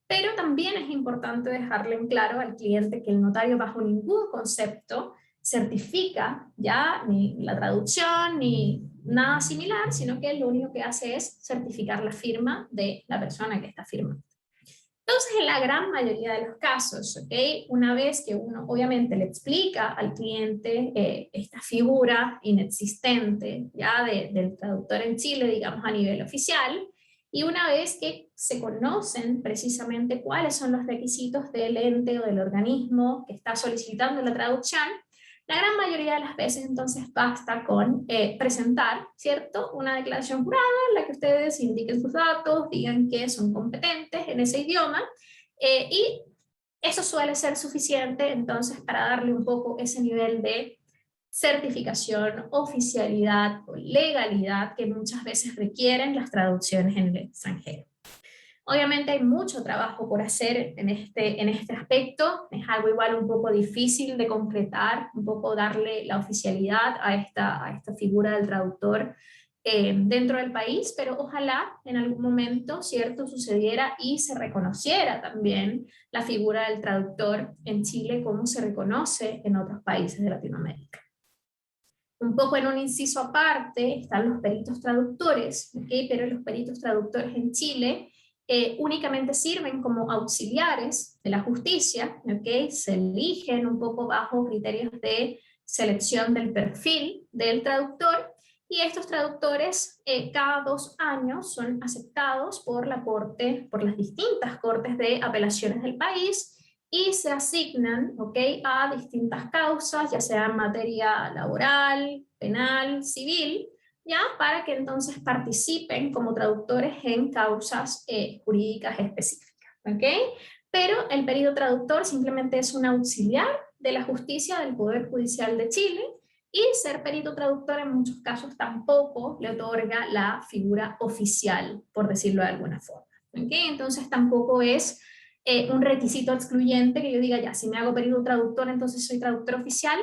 pero también es importante dejarle en claro al cliente que el notario bajo ningún concepto certifica ya ni la traducción ni nada similar, sino que lo único que hace es certificar la firma de la persona que está firmando. Entonces, en la gran mayoría de los casos, ¿okay? Una vez que uno obviamente le explica al cliente esta figura inexistente ya del traductor en Chile, digamos a nivel oficial, y una vez que se conocen precisamente cuáles son los requisitos del ente o del organismo que está solicitando la traducción, la gran mayoría de las veces entonces basta con presentar, ¿cierto?, una declaración jurada en la que ustedes indiquen sus datos, digan que son competentes en ese idioma, y eso suele ser suficiente entonces para darle un poco ese nivel de certificación, oficialidad o legalidad que muchas veces requieren las traducciones en el extranjero. Obviamente hay mucho trabajo por hacer en este aspecto, es algo igual un poco difícil de concretar, un poco darle la oficialidad a esta figura del traductor dentro del país, pero ojalá en algún momento, ¿cierto?, sucediera y se reconociera también la figura del traductor en Chile como se reconoce en otros países de Latinoamérica. Un poco en un inciso aparte están los peritos traductores, ¿okay? Pero los peritos traductores en Chile únicamente sirven como auxiliares de la justicia, ¿okay? Se eligen un poco bajo criterios de selección del perfil del traductor, y estos traductores cada 2 años son aceptados por la corte, por las distintas cortes de apelaciones del país, y se asignan, ¿okay?, a distintas causas, ya sea en materia laboral, penal, civil, ¿ya?, para que entonces participen como traductores en causas jurídicas específicas, ¿ok? Pero el perito traductor simplemente es un auxiliar de la justicia del Poder Judicial de Chile, y ser perito traductor en muchos casos tampoco le otorga la figura oficial, por decirlo de alguna forma, ¿ok? Entonces tampoco es un requisito excluyente que yo diga, ya, si me hago perito traductor, entonces soy traductor oficial.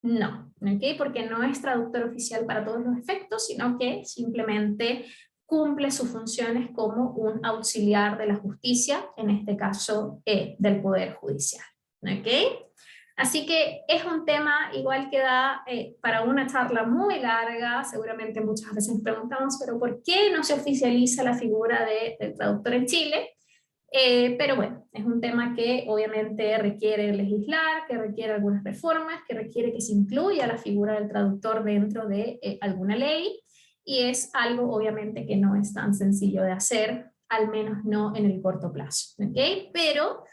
No, ¿okay? Porque no es traductor oficial para todos los efectos, sino que simplemente cumple sus funciones como un auxiliar de la justicia, en este caso del Poder Judicial. ¿Okay? Así que es un tema igual que da para una charla muy larga. Seguramente muchas veces preguntamos, pero ¿por qué no se oficializa la figura del traductor en Chile? Pero bueno, es un tema que obviamente requiere legislar, que requiere algunas reformas, que requiere que se incluya la figura del traductor dentro de alguna ley, y es algo obviamente que no es tan sencillo de hacer, al menos no en el corto plazo, ¿okay? Pero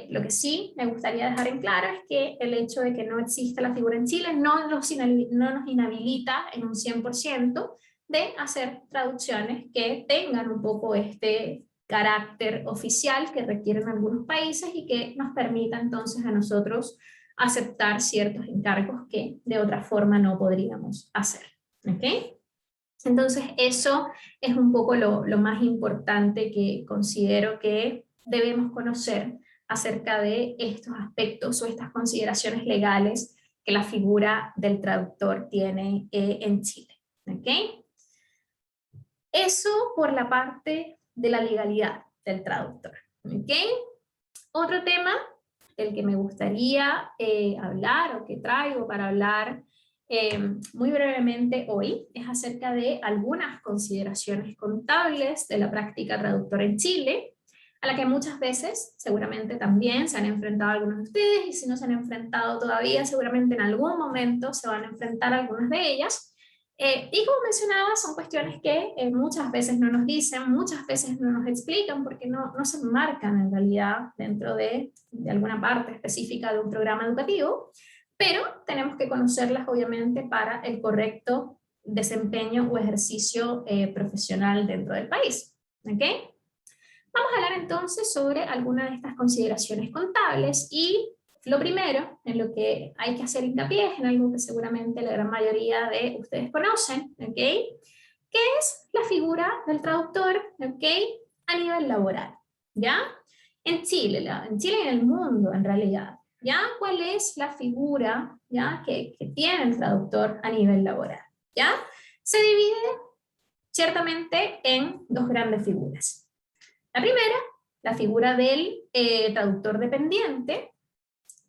lo que sí me gustaría dejar en claro es que el hecho de que no exista la figura en Chile no nos inhabilita en un 100% de hacer traducciones que tengan un poco este carácter oficial que requieren algunos países, y que nos permita entonces a nosotros aceptar ciertos encargos que de otra forma no podríamos hacer. ¿Okay? Entonces eso es un poco lo más importante que considero que debemos conocer acerca de estos aspectos o estas consideraciones legales que la figura del traductor tiene en Chile. ¿Okay? Eso por la parte de la legalidad del traductor. ¿Okay? Otro tema del que me gustaría hablar, o que traigo para hablar muy brevemente hoy, es acerca de algunas consideraciones contables de la práctica traductora en Chile, a la que muchas veces seguramente también se han enfrentado algunos de ustedes, y si no se han enfrentado todavía, seguramente en algún momento se van a enfrentar algunas de ellas. Y como mencionaba, son cuestiones que muchas veces no nos dicen, muchas veces no nos explican, porque no se enmarcan en realidad dentro de alguna parte específica de un programa educativo, pero tenemos que conocerlas obviamente para el correcto desempeño o ejercicio profesional dentro del país. ¿Okay? Vamos a hablar entonces sobre algunas de estas consideraciones contables, y lo primero en lo que hay que hacer hincapié es en algo que seguramente la gran mayoría de ustedes conocen, ¿ok? Que es la figura del traductor, ¿ok? A nivel laboral, ¿ya? En Chile y en el mundo en realidad, ¿ya? ¿Cuál es la figura, ¿ya?, que tiene el traductor a nivel laboral, ¿ya? Se divide ciertamente en 2 grandes figuras. La primera, la figura del traductor dependiente,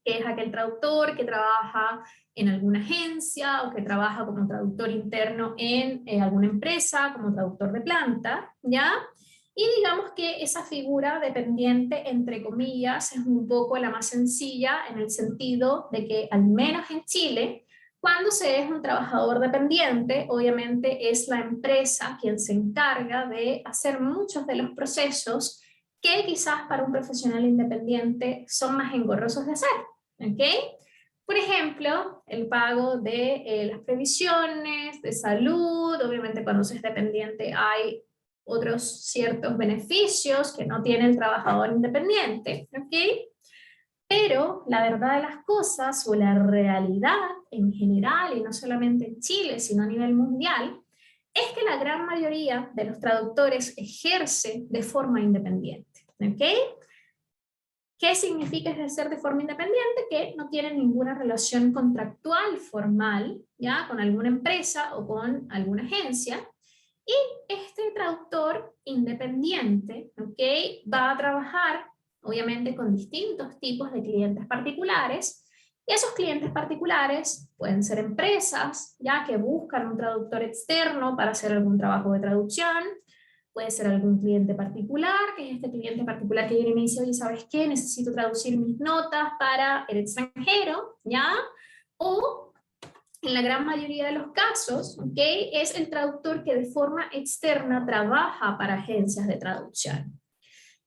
que es aquel traductor que trabaja en alguna agencia o que trabaja como traductor interno en alguna empresa, como traductor de planta, ¿ya? Y digamos que esa figura dependiente, entre comillas, es un poco la más sencilla en el sentido de que, al menos en Chile, cuando se es un trabajador dependiente, obviamente es la empresa quien se encarga de hacer muchos de los procesos que quizás para un profesional independiente son más engorrosos de hacer, ¿ok? Por ejemplo, el pago de las previsiones, de salud, obviamente cuando se es dependiente hay otros ciertos beneficios que no tiene el trabajador independiente, ¿ok? Pero la verdad de las cosas, o la realidad en general, y no solamente en Chile, sino a nivel mundial, es que la gran mayoría de los traductores ejerce de forma independiente, ¿ok? ¿Qué significa ejercer de forma independiente? Que no tienen ninguna relación contractual formal, ¿ya? Con alguna empresa o con alguna agencia. Y este traductor independiente, ¿ok? Va a trabajar, obviamente, con distintos tipos de clientes particulares. Y esos clientes particulares pueden ser empresas, ya que buscan un traductor externo para hacer algún trabajo de traducción. Puede ser algún cliente particular, que es este cliente particular que viene y me dice, oye, ¿sabes qué? Necesito traducir mis notas para el extranjero, ¿ya? O, en la gran mayoría de los casos, ¿ok? Es el traductor que de forma externa trabaja para agencias de traducción.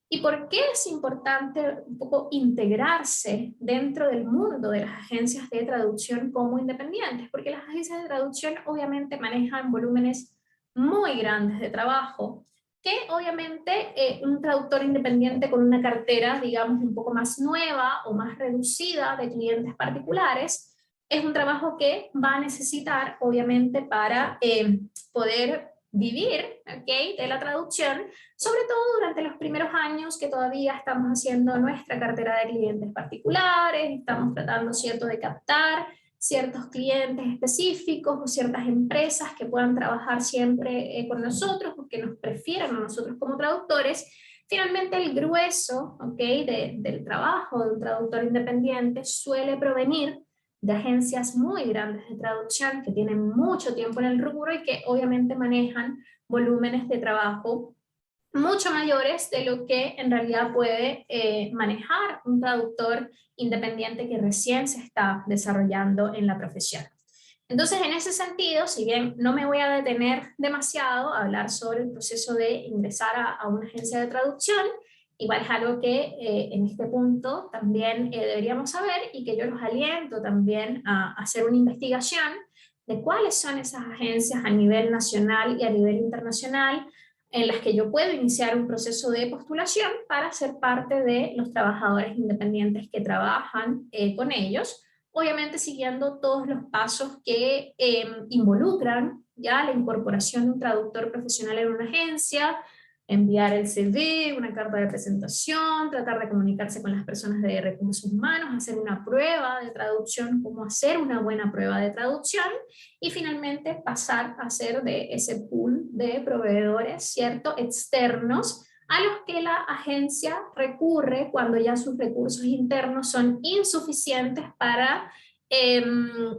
¿Y por qué es importante un poco integrarse dentro del mundo de las agencias de traducción como independientes? Porque las agencias de traducción obviamente manejan volúmenes muy grandes de trabajo, que obviamente un traductor independiente con una cartera, digamos, un poco más nueva o más reducida de clientes particulares, es un trabajo que va a necesitar, obviamente, para poder vivir, ¿okay?, de la traducción, sobre todo durante los primeros años que todavía estamos haciendo nuestra cartera de clientes particulares, estamos tratando, ¿cierto?, de captar ciertos clientes específicos o ciertas empresas que puedan trabajar siempre con nosotros o que nos prefieran a nosotros como traductores. Finalmente, el grueso, ¿okay?, del trabajo de un traductor independiente suele provenir de agencias muy grandes de traducción que tienen mucho tiempo en el rubro y que obviamente manejan volúmenes de trabajo mucho mayores de lo que en realidad puede manejar un traductor independiente que recién se está desarrollando en la profesión. Entonces, en ese sentido, si bien no me voy a detener demasiado a hablar sobre el proceso de ingresar a una agencia de traducción, igual es algo que en este punto también deberíamos saber y que yo los aliento también a hacer una investigación de cuáles son esas agencias a nivel nacional y a nivel internacional en las que yo puedo iniciar un proceso de postulación para ser parte de los trabajadores independientes que trabajan con ellos, obviamente siguiendo todos los pasos que involucran ya la incorporación de un traductor profesional en una agencia, enviar el CV, una carta de presentación, tratar de comunicarse con las personas de recursos humanos, hacer una prueba de traducción, cómo hacer una buena prueba de traducción, y finalmente pasar a ser de ese pool de proveedores, ¿cierto?, externos, a los que la agencia recurre cuando ya sus recursos internos son insuficientes para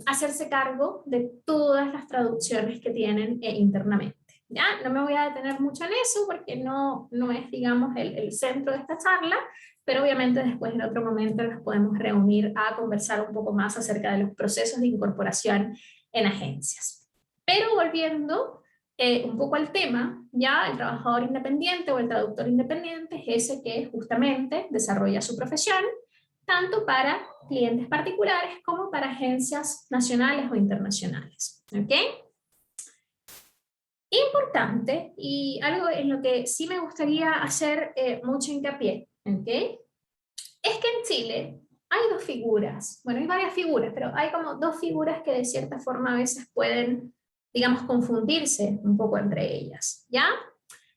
hacerse cargo de todas las traducciones que tienen internamente. ¿Ya? No me voy a detener mucho en eso porque no es, digamos, el centro de esta charla, pero obviamente después en otro momento nos podemos reunir a conversar un poco más acerca de los procesos de incorporación en agencias. Pero volviendo un poco al tema, ya el trabajador independiente o el traductor independiente es ese que justamente desarrolla su profesión, tanto para clientes particulares como para agencias nacionales o internacionales. ¿Ok? Importante, y algo en lo que sí me gustaría hacer mucho hincapié, ¿okay?, es que en Chile hay dos figuras, bueno, hay varias figuras, pero hay como dos figuras que de cierta forma a veces pueden, digamos, confundirse un poco entre ellas, ¿ya?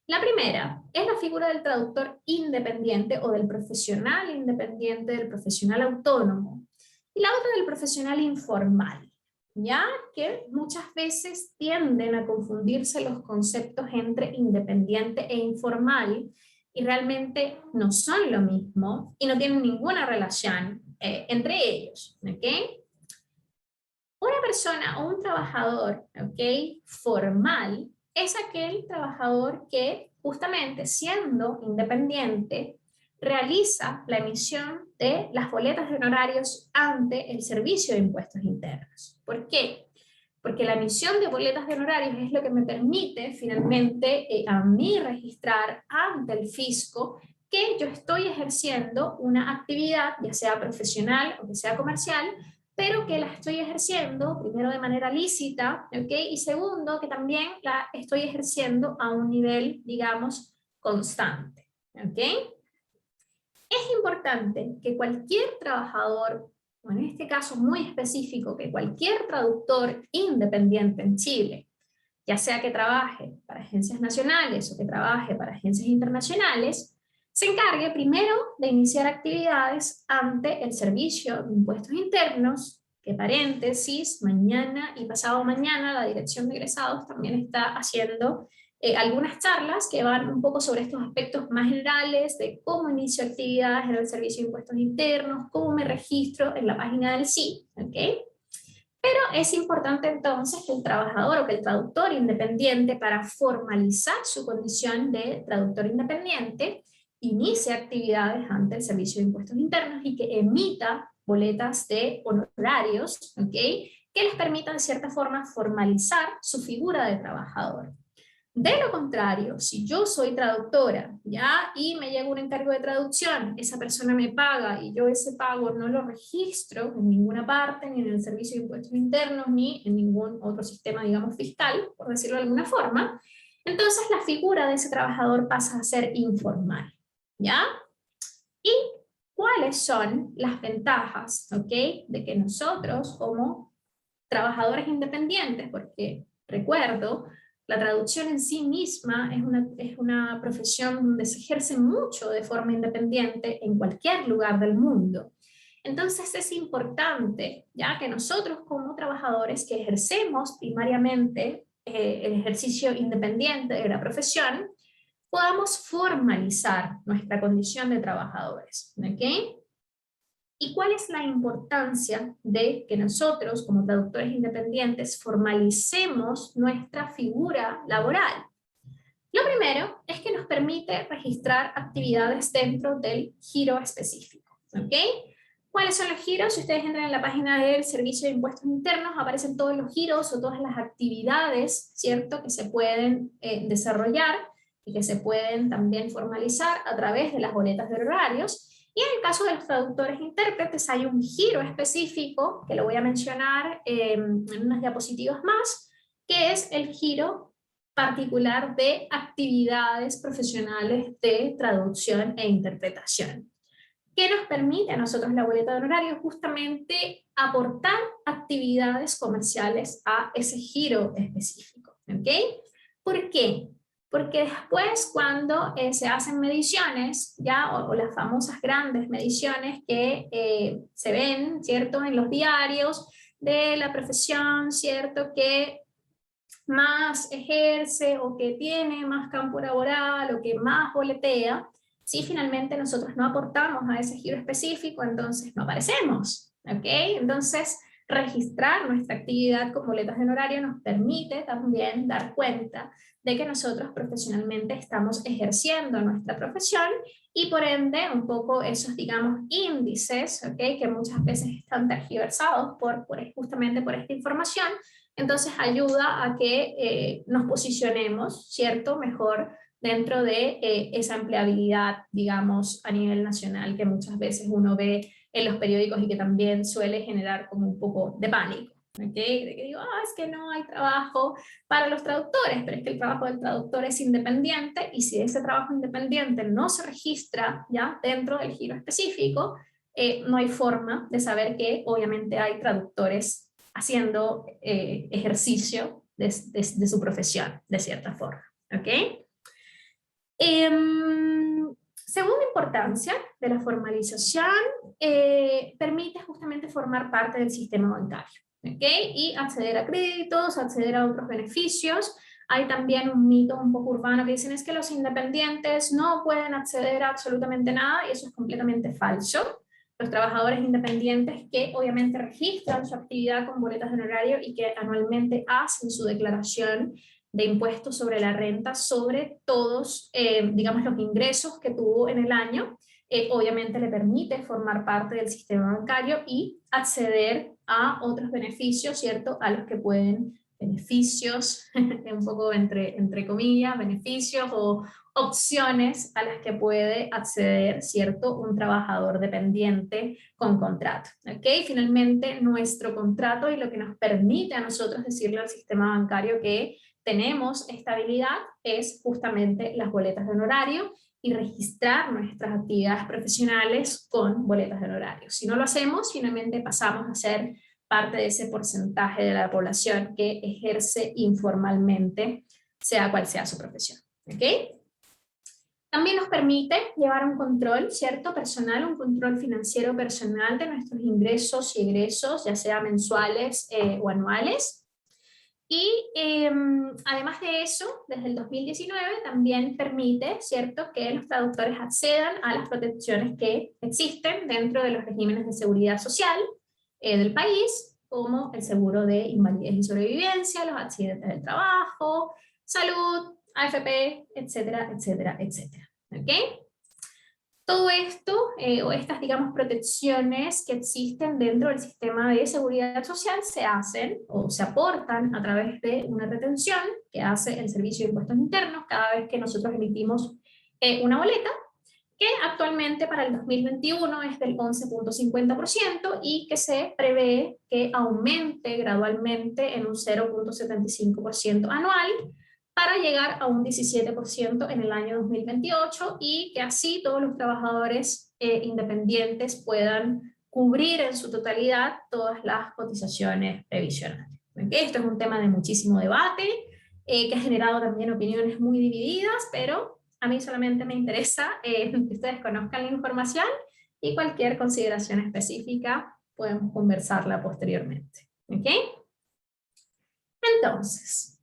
La primera es la figura del traductor independiente o del profesional independiente, del profesional autónomo, y la otra del profesional informal, ya que muchas veces tienden a confundirse los conceptos entre independiente e informal y realmente no son lo mismo y no tienen ninguna relación. entre ellos, ¿ok? Una persona o un trabajador, ¿ok? Formal es aquel trabajador que justamente siendo independiente realiza la emisión de las boletas de honorarios ante el Servicio de Impuestos Internos. ¿Por qué? Porque la emisión de boletas de honorarios es lo que me permite finalmente a mí registrar ante el fisco que yo estoy ejerciendo una actividad, ya sea profesional o que sea comercial, pero que la estoy ejerciendo, primero de manera lícita, ¿ok? Y segundo, que también la estoy ejerciendo a un nivel, digamos, constante, ¿ok? Es importante que cualquier trabajador, o en este caso muy específico, que cualquier traductor independiente en Chile, ya sea que trabaje para agencias nacionales o que trabaje para agencias internacionales, se encargue primero de iniciar actividades ante el Servicio de Impuestos Internos, que paréntesis, mañana y pasado mañana la Dirección de Egresados también está haciendo algunas charlas que van un poco sobre estos aspectos más generales de cómo inicio actividades en el Servicio de Impuestos Internos, cómo me registro en la página del SI, ¿ok? Pero es importante entonces que el trabajador o que el traductor independiente, para formalizar su condición de traductor independiente, inicie actividades ante el Servicio de Impuestos Internos y que emita boletas de honorarios, ¿ok? Que les permitan de cierta forma formalizar su figura de trabajador. De lo contrario, si yo soy traductora, ¿ya? Y me llega un encargo de traducción, esa persona me paga y yo ese pago no lo registro en ninguna parte, ni en el Servicio de Impuestos Internos, ni en ningún otro sistema, digamos, fiscal, por decirlo de alguna forma, entonces la figura de ese trabajador pasa a ser informal, ¿ya? ¿Y cuáles son las ventajas, ok, de que nosotros como trabajadores independientes, porque recuerdo, la traducción en sí misma es una profesión donde se ejerce mucho de forma independiente en cualquier lugar del mundo. Entonces es importante, ya que nosotros como trabajadores que ejercemos primariamente el ejercicio independiente de la profesión, podamos formalizar nuestra condición de trabajadores, ¿ok? ¿Y cuál es la importancia de que nosotros, como traductores independientes, formalicemos nuestra figura laboral? Lo primero es que nos permite registrar actividades dentro del giro específico, ¿ok? ¿Cuáles son los giros? Si ustedes entran en la página del Servicio de Impuestos Internos, aparecen todos los giros o todas las actividades, ¿cierto?, que se pueden desarrollar y que se pueden también formalizar a través de las boletas de horarios. Y en el caso de los traductores e intérpretes hay un giro específico, que lo voy a mencionar en unas diapositivas más, que es el giro particular de actividades profesionales de traducción e interpretación, que nos permite a nosotros la boleta de honorario justamente aportar actividades comerciales a ese giro específico, ¿ok? ¿Por qué? Porque después cuando se hacen mediciones, ya, o las famosas grandes mediciones que se ven, ¿cierto?, en los diarios de la profesión, ¿cierto?, que más ejerce o que tiene más campo laboral o que más boletea, si finalmente nosotros no aportamos a ese giro específico, entonces no aparecemos, ¿ok? Entonces, registrar nuestra actividad con boletas de honorario nos permite también dar cuenta de que nosotros profesionalmente estamos ejerciendo nuestra profesión y por ende un poco esos, digamos, índices, ¿ok?, que muchas veces están tergiversados justamente por esta información, entonces ayuda a que nos posicionemos, ¿cierto?, mejor dentro de esa empleabilidad, digamos, a nivel nacional que muchas veces uno ve en los periódicos y que también suele generar como un poco de pánico, ¿ok? De que digo, es que no hay trabajo para los traductores, pero es que el trabajo del traductor es independiente y si ese trabajo independiente no se registra ya dentro del giro específico, no hay forma de saber que obviamente hay traductores haciendo ejercicio de su profesión, de cierta forma, ¿ok? Segunda importancia de la formalización, permite justamente formar parte del sistema bancario, ¿ok? Y acceder a créditos, acceder a otros beneficios. Hay también un mito un poco urbano que dicen es que los independientes no pueden acceder a absolutamente nada y eso es completamente falso. los trabajadores independientes que obviamente registran su actividad con boletas de honorario y que anualmente hacen su declaración de impuestos sobre la renta sobre todos, digamos, los ingresos que tuvo en el año. Obviamente le permite formar parte del sistema bancario y acceder a otros beneficios, ¿cierto? A los que pueden, beneficios, un poco entre comillas, beneficios o opciones a las que puede acceder, ¿cierto? Un trabajador dependiente con contrato, ¿ok? Finalmente, nuestro contrato y lo que nos permite a nosotros decirle al sistema bancario que tenemos estabilidad es justamente las boletas de honorario y registrar nuestras actividades profesionales con boletas de honorario. Si no lo hacemos, finalmente pasamos a ser parte de ese porcentaje de la población que ejerce informalmente, sea cual sea su profesión. ¿Ok? También nos permite llevar un control, ¿cierto? Personal, un control financiero personal de nuestros ingresos y egresos, ya sea mensuales o anuales. Y además de eso, desde el 2019 también permite, ¿cierto?, que los traductores accedan a las protecciones que existen dentro de los regímenes de seguridad social del país, como el seguro de invalidez y sobrevivencia, los accidentes del trabajo, salud, AFP, etcétera, etcétera, etcétera. ¿Ok? Todo esto, o estas, digamos, protecciones que existen dentro del sistema de seguridad social se hacen o se aportan a través de una retención que hace el Servicio de Impuestos Internos cada vez que nosotros emitimos una boleta, que actualmente para el 2021 es del 11.50% y que se prevé que aumente gradualmente en un 0.75% anual, para llegar a un 17% en el año 2028 y que así todos los trabajadores independientes puedan cubrir en su totalidad todas las cotizaciones previsionales. ¿Okay? Esto es un tema de muchísimo debate, que ha generado también opiniones muy divididas, pero a mí solamente me interesa que ustedes conozcan la información y cualquier consideración específica podemos conversarla posteriormente. ¿Okay? Entonces,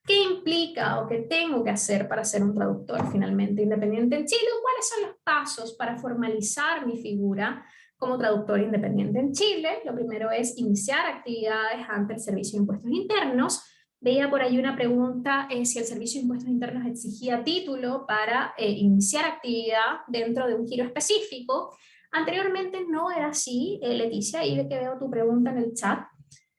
¿qué implica o qué tengo que hacer para ser un traductor finalmente independiente en Chile? ¿Cuáles son los pasos para formalizar mi figura como traductor independiente en Chile? Lo primero es iniciar actividades ante el Servicio de Impuestos Internos. Veía por ahí una pregunta si el Servicio de Impuestos Internos exigía título para iniciar actividad dentro de un giro específico. Anteriormente no era así, Leticia, y que veo tu pregunta en el chat.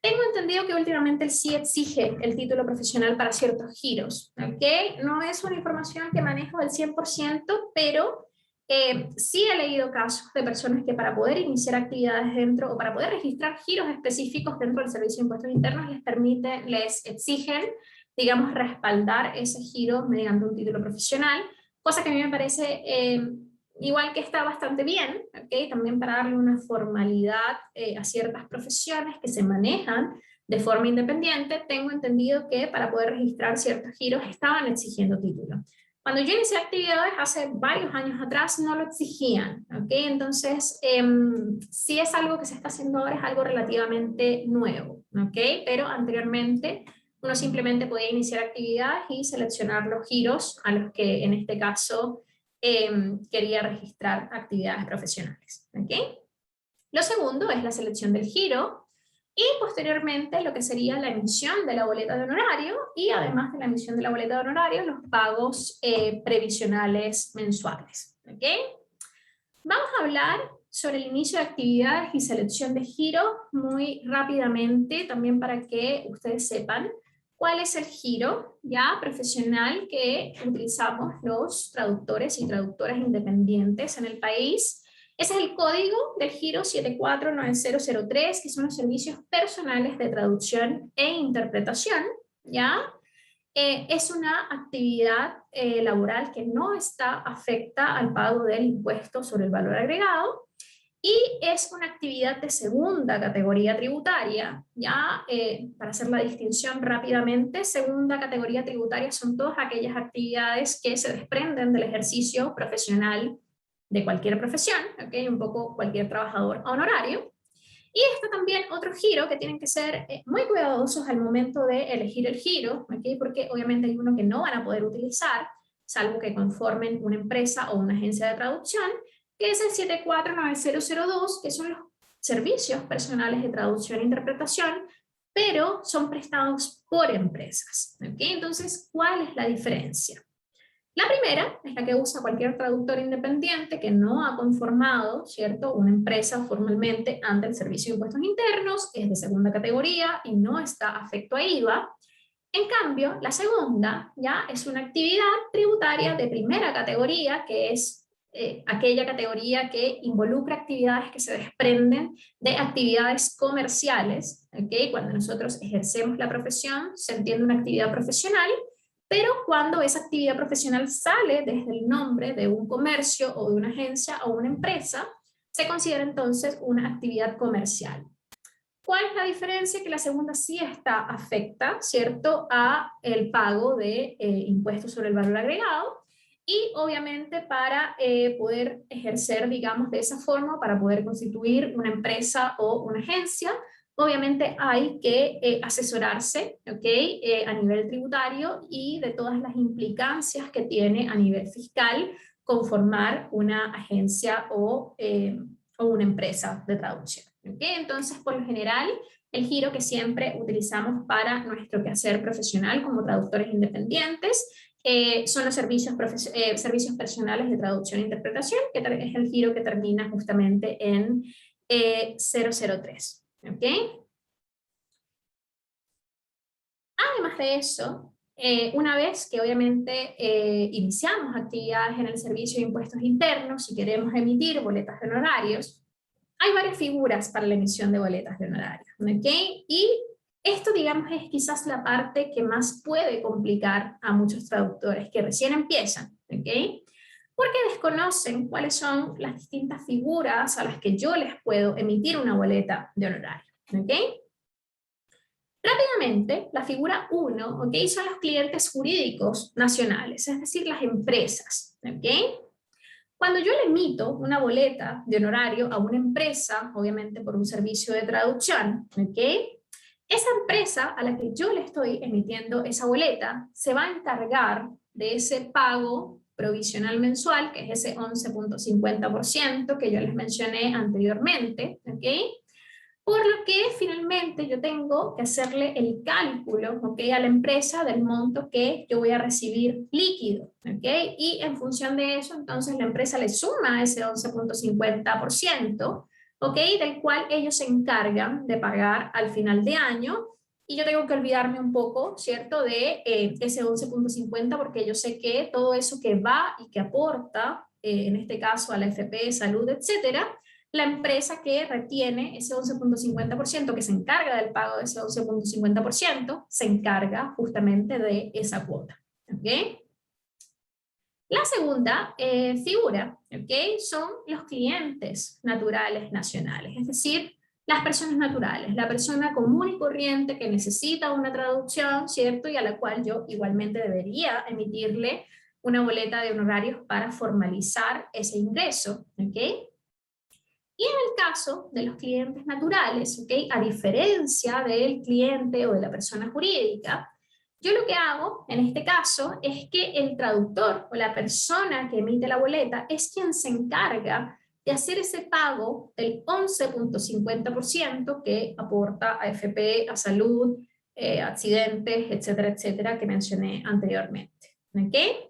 Tengo entendido que últimamente sí exige el título profesional para ciertos giros, ¿ok? No es una información que manejo del 100%, pero sí he leído casos de personas que para poder iniciar actividades dentro o para poder registrar giros específicos dentro del Servicio de Impuestos Internos les exigen, digamos, respaldar ese giro mediante un título profesional, cosa que a mí me parece igual que está bastante bien, ¿okay? También para darle una formalidad a ciertas profesiones que se manejan de forma independiente. Tengo entendido que para poder registrar ciertos giros estaban exigiendo título. Cuando yo inicié actividades hace varios años atrás no lo exigían, ¿okay? Entonces si es algo que se está haciendo ahora, es algo relativamente nuevo, ¿okay? Pero anteriormente uno simplemente podía iniciar actividades y seleccionar los giros a los que en este caso quería registrar actividades profesionales. ¿Okay? Lo segundo es la selección del giro y posteriormente lo que sería la emisión de la boleta de honorario y además de la emisión de la boleta de honorario, los pagos previsionales mensuales. ¿Okay? Vamos a hablar sobre el inicio de actividades y selección de giro muy rápidamente, también para que ustedes sepan cuál es el giro ya profesional que utilizamos los traductores y traductoras independientes en el país. Ese es el código del giro 749003, que son los servicios personales de traducción e interpretación, ¿ya? Es una actividad laboral que no está afecta al pago del impuesto sobre el valor agregado, y es una actividad de segunda categoría tributaria, ya para hacer la distinción rápidamente, segunda categoría tributaria son todas aquellas actividades que se desprenden del ejercicio profesional de cualquier profesión, ¿okay? Un poco cualquier trabajador honorario. Y está también otro giro que tienen que ser muy cuidadosos al momento de elegir el giro, ¿okay? Porque obviamente hay uno que no van a poder utilizar, salvo que conformen una empresa o una agencia de traducción, que es el 749002, que son los servicios personales de traducción e interpretación, pero son prestados por empresas. ¿Okay? Entonces, ¿cuál es la diferencia? La primera es la que usa cualquier traductor independiente que no ha conformado, ¿cierto?, una empresa formalmente ante el Servicio de Impuestos Internos, es de segunda categoría y no está afecto a IVA. En cambio, la segunda ya es una actividad tributaria de primera categoría, que es aquella categoría que involucra actividades que se desprenden de actividades comerciales. ¿Okay? Cuando nosotros ejercemos la profesión, se entiende una actividad profesional, pero cuando esa actividad profesional sale desde el nombre de un comercio o de una agencia o una empresa, se considera entonces una actividad comercial. ¿Cuál es la diferencia? Que la segunda sí afecta, ¿cierto?, a el pago de impuestos sobre el valor agregado, y obviamente para poder ejercer, digamos, de esa forma, para poder constituir una empresa o una agencia, obviamente hay que asesorarse, ¿okay? A nivel tributario y de todas las implicancias que tiene a nivel fiscal conformar una agencia o una empresa de traducción. ¿Okay? Entonces, por lo general, el giro que siempre utilizamos para nuestro quehacer profesional como traductores independientes son los servicios personales de traducción e interpretación, que es el giro que termina justamente en 003. ¿Okay? Además de eso, una vez que obviamente iniciamos actividades en el servicio de impuestos internos y queremos emitir boletas de honorarios, hay varias figuras para la emisión de boletas de honorarios. ¿Okay? Y esto, digamos, es quizás la parte que más puede complicar a muchos traductores que recién empiezan. ¿Okay? Porque desconocen cuáles son las distintas figuras a las que yo les puedo emitir una boleta de honorario. ¿Okay? Rápidamente, la figura 1, ¿okay?, son los clientes jurídicos nacionales, es decir, las empresas. ¿Okay? Cuando yo le emito una boleta de honorario a una empresa, obviamente por un servicio de traducción, ¿okay?, esa empresa a la que yo le estoy emitiendo esa boleta se va a encargar de ese pago provisional mensual, que es ese 11.50% que yo les mencioné anteriormente, ¿okay?, por lo que finalmente yo tengo que hacerle el cálculo, ¿okay?, a la empresa del monto que yo voy a recibir líquido. ¿Okay? Y en función de eso, entonces la empresa le suma ese 11.50%, ¿okay?, del cual ellos se encargan de pagar al final de año. Y yo tengo que olvidarme un poco, ¿cierto?, de ese 11.50, porque yo sé que todo eso que va y que aporta, en este caso a la AFP, salud, etcétera, la empresa que retiene ese 11.50%, que se encarga del pago de ese 11.50%, se encarga justamente de esa cuota. ¿Okay? La segunda figura, ¿okay?, son los clientes naturales nacionales, es decir, las personas naturales, la persona común y corriente que necesita una traducción, ¿cierto?, y a la cual yo igualmente debería emitirle una boleta de honorarios para formalizar ese ingreso. ¿Okay? Y en el caso de los clientes naturales, ¿okay?, a diferencia del cliente o de la persona jurídica, yo lo que hago en este caso es que el traductor o la persona que emite la boleta es quien se encarga de hacer ese pago del 11.50% que aporta a AFP, a salud, accidentes, etcétera, etcétera, que mencioné anteriormente. ¿Okay?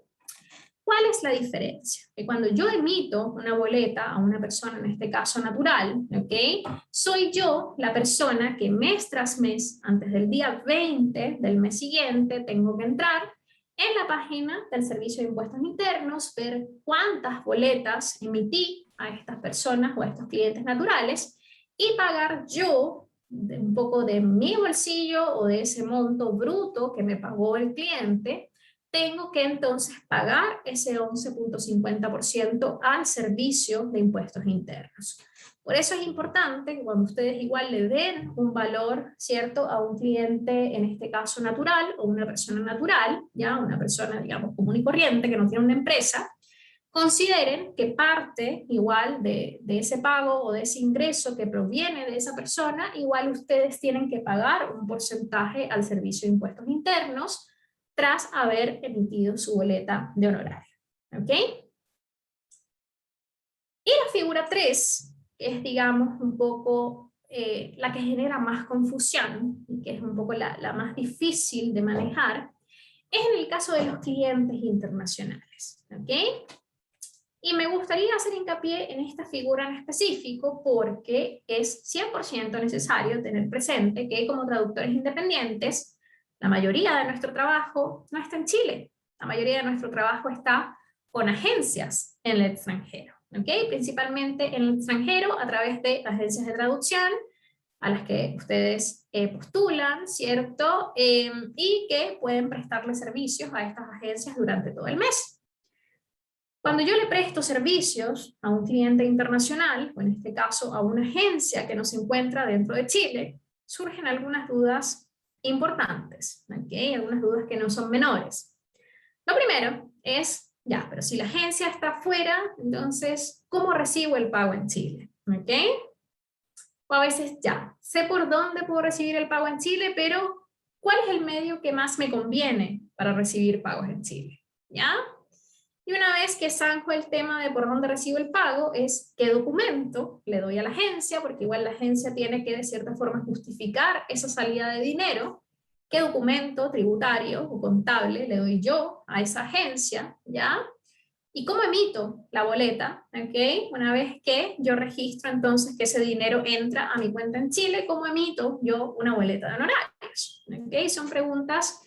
¿Cuál es la diferencia? Que cuando yo emito una boleta a una persona, en este caso natural, ¿okay?, soy yo la persona que mes tras mes, antes del día 20 del mes siguiente, tengo que entrar en la página del Servicio de Impuestos Internos, ver cuántas boletas emití a estas personas o a estos clientes naturales y pagar yo un poco de mi bolsillo o de ese monto bruto que me pagó el cliente. Tengo que entonces pagar ese 11.50% al Servicio de Impuestos Internos. Por eso es importante que cuando ustedes igual le den un valor, ¿cierto?, a un cliente, en este caso natural, o una persona natural, ya una persona, digamos, común y corriente que no tiene una empresa, consideren que parte igual de ese pago o de ese ingreso que proviene de esa persona, igual ustedes tienen que pagar un porcentaje al Servicio de Impuestos Internos tras haber emitido su boleta de honorario. ¿Ok? Y la figura 3, que es, digamos, un poco la que genera más confusión, y que es un poco la más difícil de manejar, es en el caso de los clientes internacionales. ¿Ok? Y me gustaría hacer hincapié en esta figura en específico porque es 100% necesario tener presente que como traductores independientes, la mayoría de nuestro trabajo no está en Chile. La mayoría de nuestro trabajo está con agencias en el extranjero. ¿Okay? Principalmente en el extranjero a través de agencias de traducción a las que ustedes postulan, ¿cierto? Y que pueden prestarle servicios a estas agencias durante todo el mes. Cuando yo le presto servicios a un cliente internacional, o en este caso a una agencia que no se encuentra dentro de Chile, surgen algunas dudas importantes, ¿okay? Algunas dudas que no son menores. Lo primero es, ya, pero si la agencia está fuera, entonces, ¿cómo recibo el pago en Chile? ¿Okay? O a veces, ya, sé por dónde puedo recibir el pago en Chile, pero ¿cuál es el medio que más me conviene para recibir pagos en Chile? ¿Ya? Y una vez que zanjo el tema de por dónde recibo el pago, es qué documento le doy a la agencia, porque igual la agencia tiene que de cierta forma justificar esa salida de dinero, qué documento tributario o contable le doy yo a esa agencia, ¿ya? Y cómo emito la boleta, ¿ok? Una vez que yo registro entonces que ese dinero entra a mi cuenta en Chile, ¿cómo emito yo una boleta de honorarios? ¿Ok? Son preguntas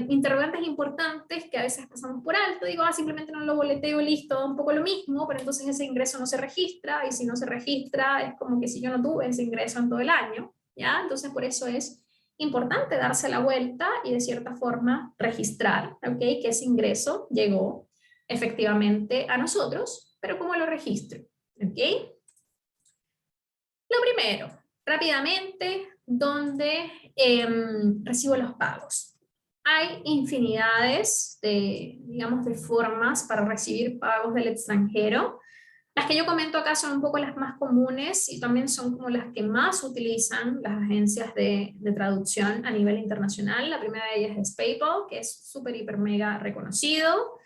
interrogantes importantes que a veces pasamos por alto, digo, simplemente no lo boleteo, listo, un poco lo mismo, pero entonces ese ingreso no se registra, y si no se registra es como que si yo no tuve ese ingreso en todo el año, ¿ya? Entonces por eso es importante darse la vuelta y de cierta forma registrar, ¿ok? Que ese ingreso llegó efectivamente a nosotros, pero ¿cómo lo registro? ¿Ok? Lo primero, rápidamente, ¿dónde recibo los pagos? Hay infinidades de, digamos, de formas para recibir pagos del extranjero. Las que yo comento acá son un poco las más comunes y también son como las que más utilizan las agencias de traducción a nivel internacional. La primera de ellas es PayPal, que es súper, hiper, mega reconocido.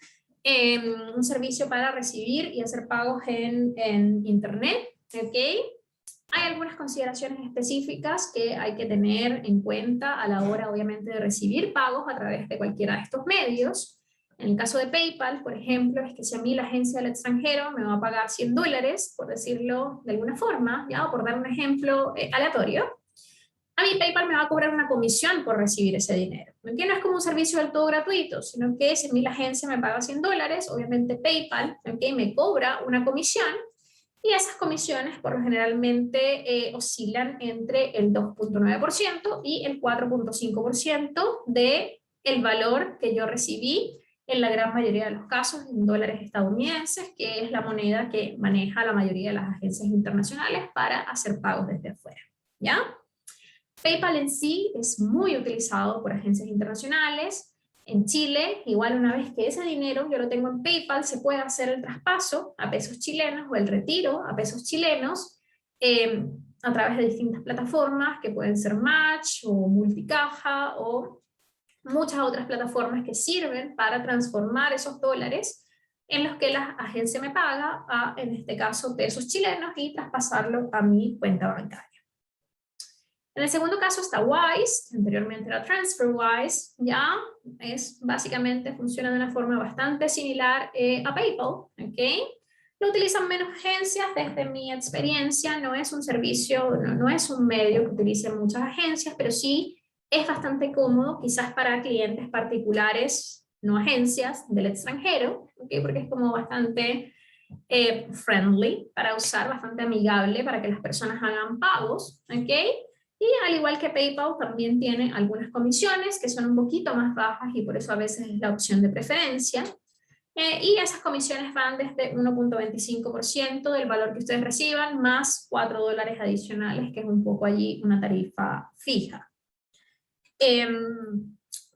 Un servicio para recibir y hacer pagos en Internet. ¿Okay? Hay algunas consideraciones específicas que hay que tener en cuenta a la hora, obviamente, de recibir pagos a través de cualquiera de estos medios. En el caso de PayPal, por ejemplo, es que si a mí la agencia del extranjero me va a pagar $100, por decirlo de alguna forma, ¿ya? O por dar un ejemplo aleatorio, a mí PayPal me va a cobrar una comisión por recibir ese dinero. Que no es como un servicio del todo gratuito, sino que si a mí la agencia me paga $100, obviamente PayPal, ¿okay? Me cobra una comisión. Y esas comisiones por lo generalmente oscilan entre el 2.9% y el 4.5% del valor que yo recibí en la gran mayoría de los casos en dólares estadounidenses, que es la moneda que maneja la mayoría de las agencias internacionales para hacer pagos desde afuera. ¿Ya? PayPal en sí es muy utilizado por agencias internacionales. En Chile, igual una vez que ese dinero yo lo tengo en PayPal, se puede hacer el traspaso a pesos chilenos o el retiro a pesos chilenos a través de distintas plataformas que pueden ser Match o Multicaja o muchas otras plataformas que sirven para transformar esos dólares en los que la agencia me paga a, en este caso, pesos chilenos y traspasarlo a mi cuenta bancaria. En el segundo caso está Wise, anteriormente era TransferWise, ya es básicamente funciona de una forma bastante similar a PayPal, ¿ok? Lo utilizan menos agencias, desde mi experiencia no es un servicio, no es un medio que utilicen muchas agencias, pero sí es bastante cómodo, quizás para clientes particulares, no agencias del extranjero, ¿ok? Porque es como bastante friendly para usar, bastante amigable para que las personas hagan pagos, ¿ok? Y al igual que PayPal, también tiene algunas comisiones que son un poquito más bajas y por eso a veces es la opción de preferencia. Y esas comisiones van desde 1.25% del valor que ustedes reciban más $4 adicionales, que es un poco allí una tarifa fija.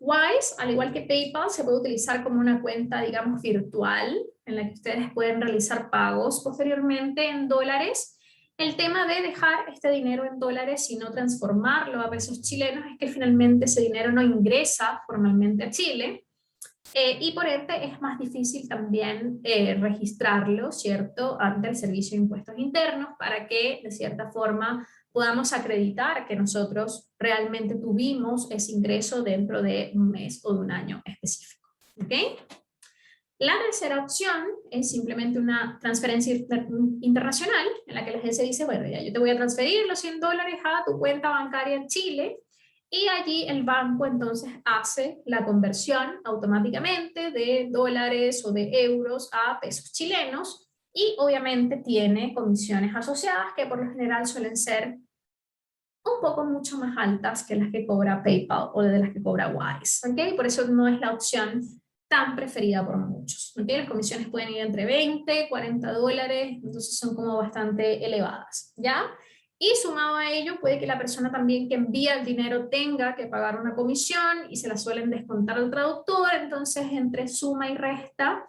Wise, al igual que PayPal, se puede utilizar como una cuenta, digamos, virtual en la que ustedes pueden realizar pagos posteriormente en dólares. El tema de dejar este dinero en dólares y no transformarlo a pesos chilenos es que finalmente ese dinero no ingresa formalmente a Chile, y por ende es más difícil también registrarlo, ¿cierto?, ante el Servicio de Impuestos Internos para que, de cierta forma, podamos acreditar que nosotros realmente tuvimos ese ingreso dentro de un mes o de un año específico. ¿Ok? La tercera opción es simplemente una transferencia internacional en la que la agencia dice, bueno, ya yo te voy a transferir los $100 a tu cuenta bancaria en Chile, y allí el banco entonces hace la conversión automáticamente de dólares o de euros a pesos chilenos, y obviamente tiene comisiones asociadas que por lo general suelen ser un poco mucho más altas que las que cobra PayPal o de las que cobra Wise, ¿ok? Por eso no es la opción tan preferida por muchos, ¿ok? Las comisiones pueden ir entre 20, 40 dólares, entonces son como bastante elevadas, ¿ya? Y sumado a ello, puede que la persona también que envía el dinero tenga que pagar una comisión y se la suelen descontar al traductor, entonces entre suma y resta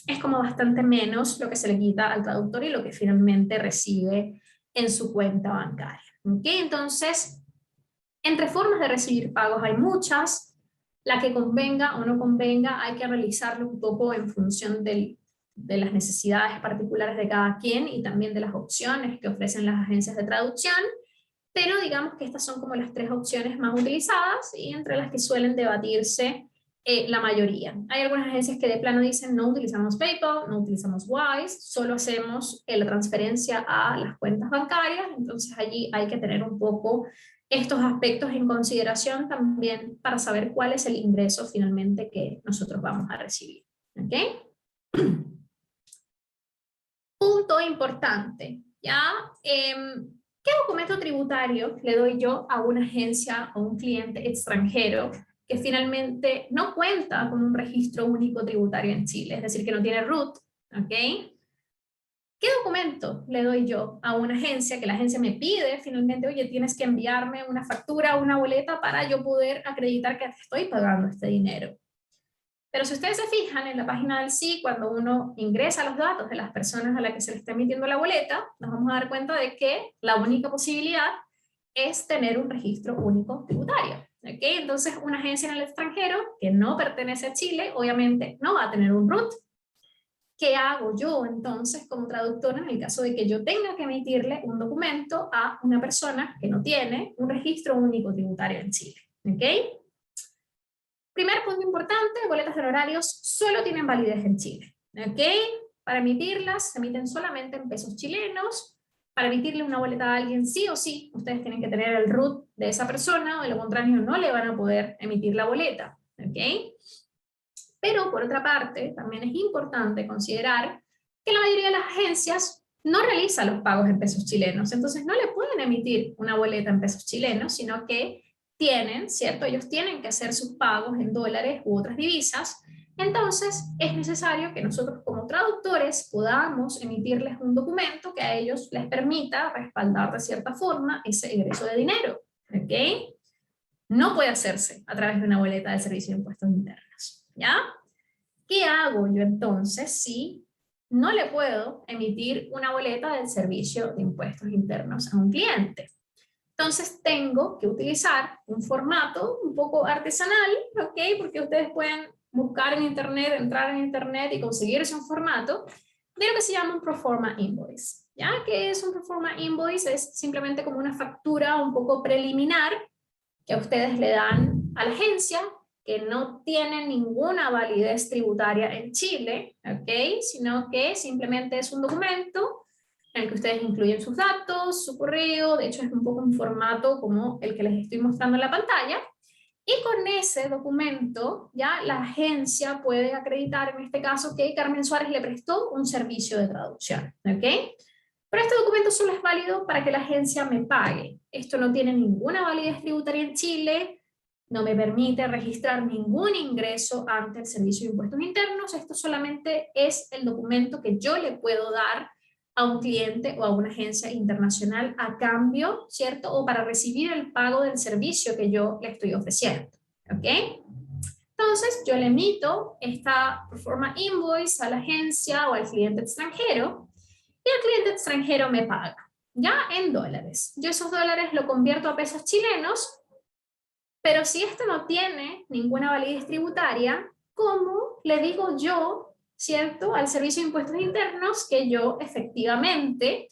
es como bastante menos lo que se le quita al traductor y lo que finalmente recibe en su cuenta bancaria. ¿Ok? Entonces, entre formas de recibir pagos hay muchas. La que convenga o no convenga hay que realizarlo un poco en función de las necesidades particulares de cada quien y también de las opciones que ofrecen las agencias de traducción, pero digamos que estas son como las tres opciones más utilizadas y entre las que suelen debatirse la mayoría. Hay algunas agencias que de plano dicen no utilizamos PayPal, no utilizamos Wise, solo hacemos la transferencia a las cuentas bancarias, entonces allí hay que tener un poco estos aspectos en consideración también para saber cuál es el ingreso finalmente que nosotros vamos a recibir. ¿Ok? Punto importante, ¿ya? ¿Qué documento tributario le doy yo a una agencia o un cliente extranjero que finalmente no cuenta con un registro único tributario en Chile, es decir, que no tiene RUT? ¿Ok? ¿Qué documento le doy yo a una agencia que la agencia me pide finalmente, oye, tienes que enviarme una factura o una boleta para yo poder acreditar que te estoy pagando este dinero? Pero si ustedes se fijan en la página del SI, cuando uno ingresa los datos de las personas a las que se le está emitiendo la boleta, nos vamos a dar cuenta de que la única posibilidad es tener un registro único tributario. ¿Okay? Entonces, una agencia en el extranjero que no pertenece a Chile, obviamente no va a tener un RUT. ¿Qué hago yo entonces como traductora en el caso de que yo tenga que emitirle un documento a una persona que no tiene un registro único tributario en Chile? ¿Ok? Primer punto importante, boletas de honorarios solo tienen validez en Chile. ¿Ok? Para emitirlas se emiten solamente en pesos chilenos. Para emitirle una boleta a alguien sí o sí, ustedes tienen que tener el RUT de esa persona, o de lo contrario no le van a poder emitir la boleta. ¿Ok? Pero por otra parte, también es importante considerar que la mayoría de las agencias no realiza los pagos en pesos chilenos, entonces no le pueden emitir una boleta en pesos chilenos, sino que tienen, ¿cierto? Ellos tienen que hacer sus pagos en dólares u otras divisas, entonces es necesario que nosotros como traductores podamos emitirles un documento que a ellos les permita respaldar de cierta forma ese egreso de dinero, ¿ok? No puede hacerse a través de una boleta del Servicio de Impuestos Internos, ¿ya? ¿Qué hago yo entonces si no le puedo emitir una boleta del Servicio de Impuestos Internos a un cliente? Entonces tengo que utilizar un formato un poco artesanal, ¿ok? Porque ustedes pueden buscar en internet, entrar en internet y conseguirse un formato de lo que se llama un Proforma Invoice. ¿Ya? ¿Qué es un Proforma Invoice? Es simplemente como una factura un poco preliminar que ustedes le dan a la agencia, que no tiene ninguna validez tributaria en Chile, ¿ok? Sino que simplemente es un documento en el que ustedes incluyen sus datos, su correo, de hecho es un poco un formato como el que les estoy mostrando en la pantalla, y con ese documento ya la agencia puede acreditar en este caso que Carmen Suárez le prestó un servicio de traducción, ¿ok? Pero este documento solo es válido para que la agencia me pague. Esto no tiene ninguna validez tributaria en Chile, no me permite registrar ningún ingreso ante el Servicio de Impuestos Internos, esto solamente es el documento que yo le puedo dar a un cliente o a una agencia internacional a cambio, ¿cierto? O para recibir el pago del servicio que yo le estoy ofreciendo, ¿ok? Entonces yo le emito esta Proforma Invoice a la agencia o al cliente extranjero, y el cliente extranjero me paga, ya en dólares. Yo esos dólares lo convierto a pesos chilenos, pero si esto no tiene ninguna validez tributaria, ¿cómo le digo yo, cierto, al Servicio de Impuestos Internos que yo efectivamente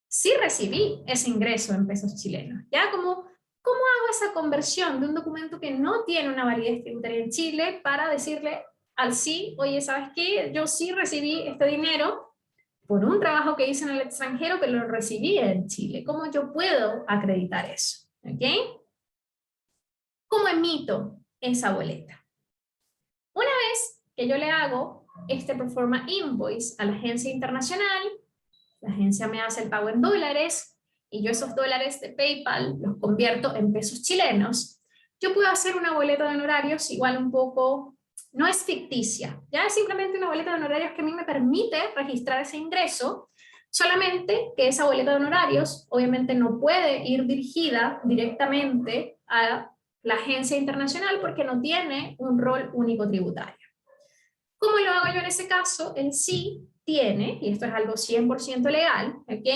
sí recibí ese ingreso en pesos chilenos? ¿Ya? ¿Cómo hago esa conversión de un documento que no tiene una validez tributaria en Chile para decirle al sí, oye, ¿sabes qué? Yo sí recibí este dinero por un trabajo que hice en el extranjero, pero lo recibí en Chile. ¿Cómo yo puedo acreditar eso? ¿Ok? ¿Cómo emito esa boleta? Una vez que yo le hago este Proforma Invoice a la agencia internacional, la agencia me hace el pago en dólares y yo esos dólares de PayPal los convierto en pesos chilenos, yo puedo hacer una boleta de honorarios igual un poco, no es ficticia, ya es simplemente una boleta de honorarios que a mí me permite registrar ese ingreso, solamente que esa boleta de honorarios obviamente no puede ir dirigida directamente a la agencia internacional porque no tiene un rol único tributario. ¿Cómo lo hago yo en ese caso? Él sí tiene, y esto es algo 100% legal, ¿ok?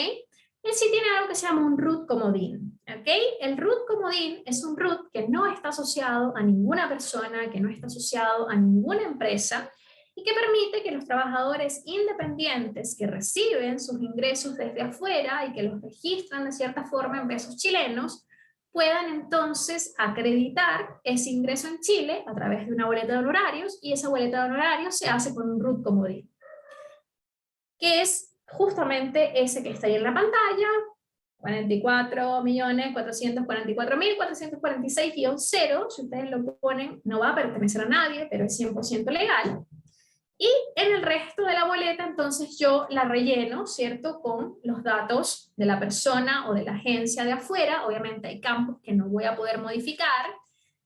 Él sí tiene algo que se llama un root comodín, ¿ok? El root comodín es un root que no está asociado a ninguna persona, que no está asociado a ninguna empresa, y que permite que los trabajadores independientes que reciben sus ingresos desde afuera y que los registran de cierta forma en pesos chilenos, puedan entonces acreditar ese ingreso en Chile a través de una boleta de honorarios, y esa boleta de honorarios se hace con un root comodín, que es justamente ese que está ahí en la pantalla, 44.444.446-0, si ustedes lo ponen, no va a pertenecer a nadie, pero es 100% legal. Y en el resto de la boleta, entonces yo la relleno, ¿cierto? Con los datos de la persona o de la agencia de afuera. Obviamente hay campos que no voy a poder modificar.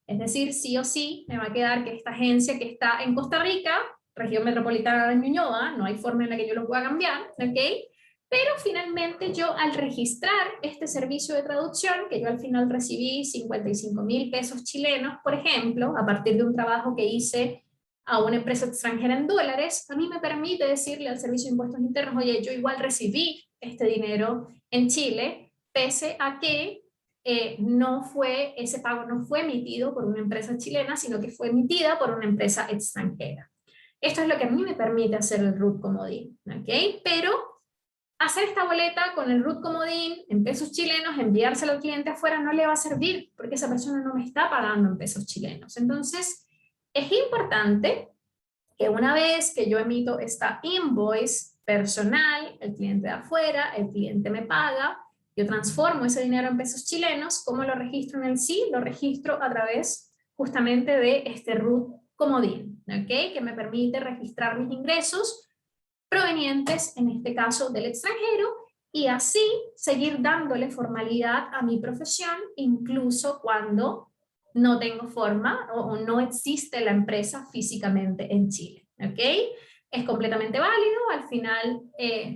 Es decir, sí o sí me va a quedar que esta agencia que está en Costa Rica, región metropolitana de Ñuñoa, no hay forma en la que yo lo pueda cambiar, ¿ok? Pero finalmente yo al registrar este servicio de traducción, que yo al final recibí 55.000 pesos chilenos, por ejemplo, a partir de un trabajo que hice a una empresa extranjera en dólares, a mí me permite decirle al Servicio de Impuestos Internos, oye, yo igual recibí este dinero en Chile, pese a que ese pago no fue emitido por una empresa chilena, sino que fue emitida por una empresa extranjera. Esto es lo que a mí me permite hacer el root comodín, ¿ok? Pero hacer esta boleta con el root comodín en pesos chilenos, enviárselo al cliente afuera, no le va a servir, porque esa persona no me está pagando en pesos chilenos. Entonces, es importante que una vez que yo emito esta invoice personal, el cliente de afuera, el cliente me paga, yo transformo ese dinero en pesos chilenos. ¿Cómo lo registro en el sí? Lo registro a través justamente de este root comodín, ¿ok? Que me permite registrar mis ingresos provenientes, en este caso, del extranjero, y así seguir dándole formalidad a mi profesión, incluso cuando no tengo forma o no existe la empresa físicamente en Chile, ¿ok? Es completamente válido, al final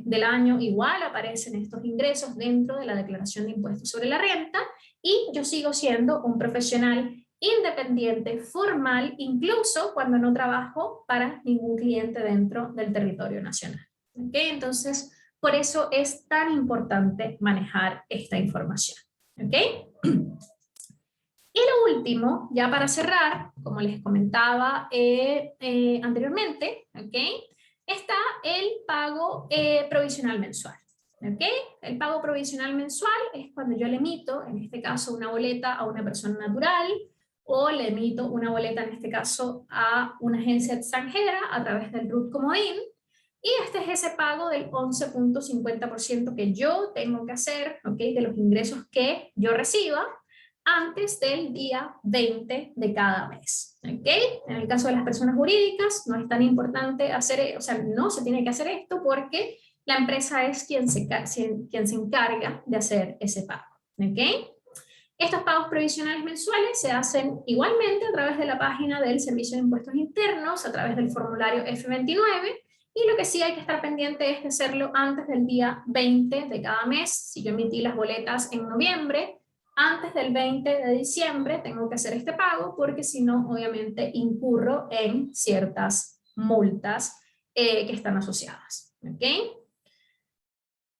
del año igual aparecen estos ingresos dentro de la declaración de impuestos sobre la renta, y yo sigo siendo un profesional independiente, formal, incluso cuando no trabajo para ningún cliente dentro del territorio nacional, ¿ok? Entonces, por eso es tan importante manejar esta información, ¿ok? Y lo último, ya para cerrar, como les comentaba anteriormente, ¿ok? Está el pago provisional mensual, ¿ok? El pago provisional mensual es cuando yo le emito, en este caso, una boleta a una persona natural, o le emito una boleta, en este caso, a una agencia extranjera a través del RUT comodín, y este es ese pago del 11.50% que yo tengo que hacer, ¿ok? De los ingresos que yo reciba antes del día 20 de cada mes, ¿ok? En el caso de las personas jurídicas no es tan importante hacer, o sea, no se tiene que hacer esto porque la empresa es quien se encarga de hacer ese pago, ¿ok? Estos pagos provisionales mensuales se hacen igualmente a través de la página del Servicio de Impuestos Internos, a través del formulario F29, y lo que sí hay que estar pendiente es de hacerlo antes del día 20 de cada mes. Si yo emití las boletas en noviembre, antes del 20 de diciembre tengo que hacer este pago, porque si no, obviamente incurro en ciertas multas que están asociadas, ¿ok?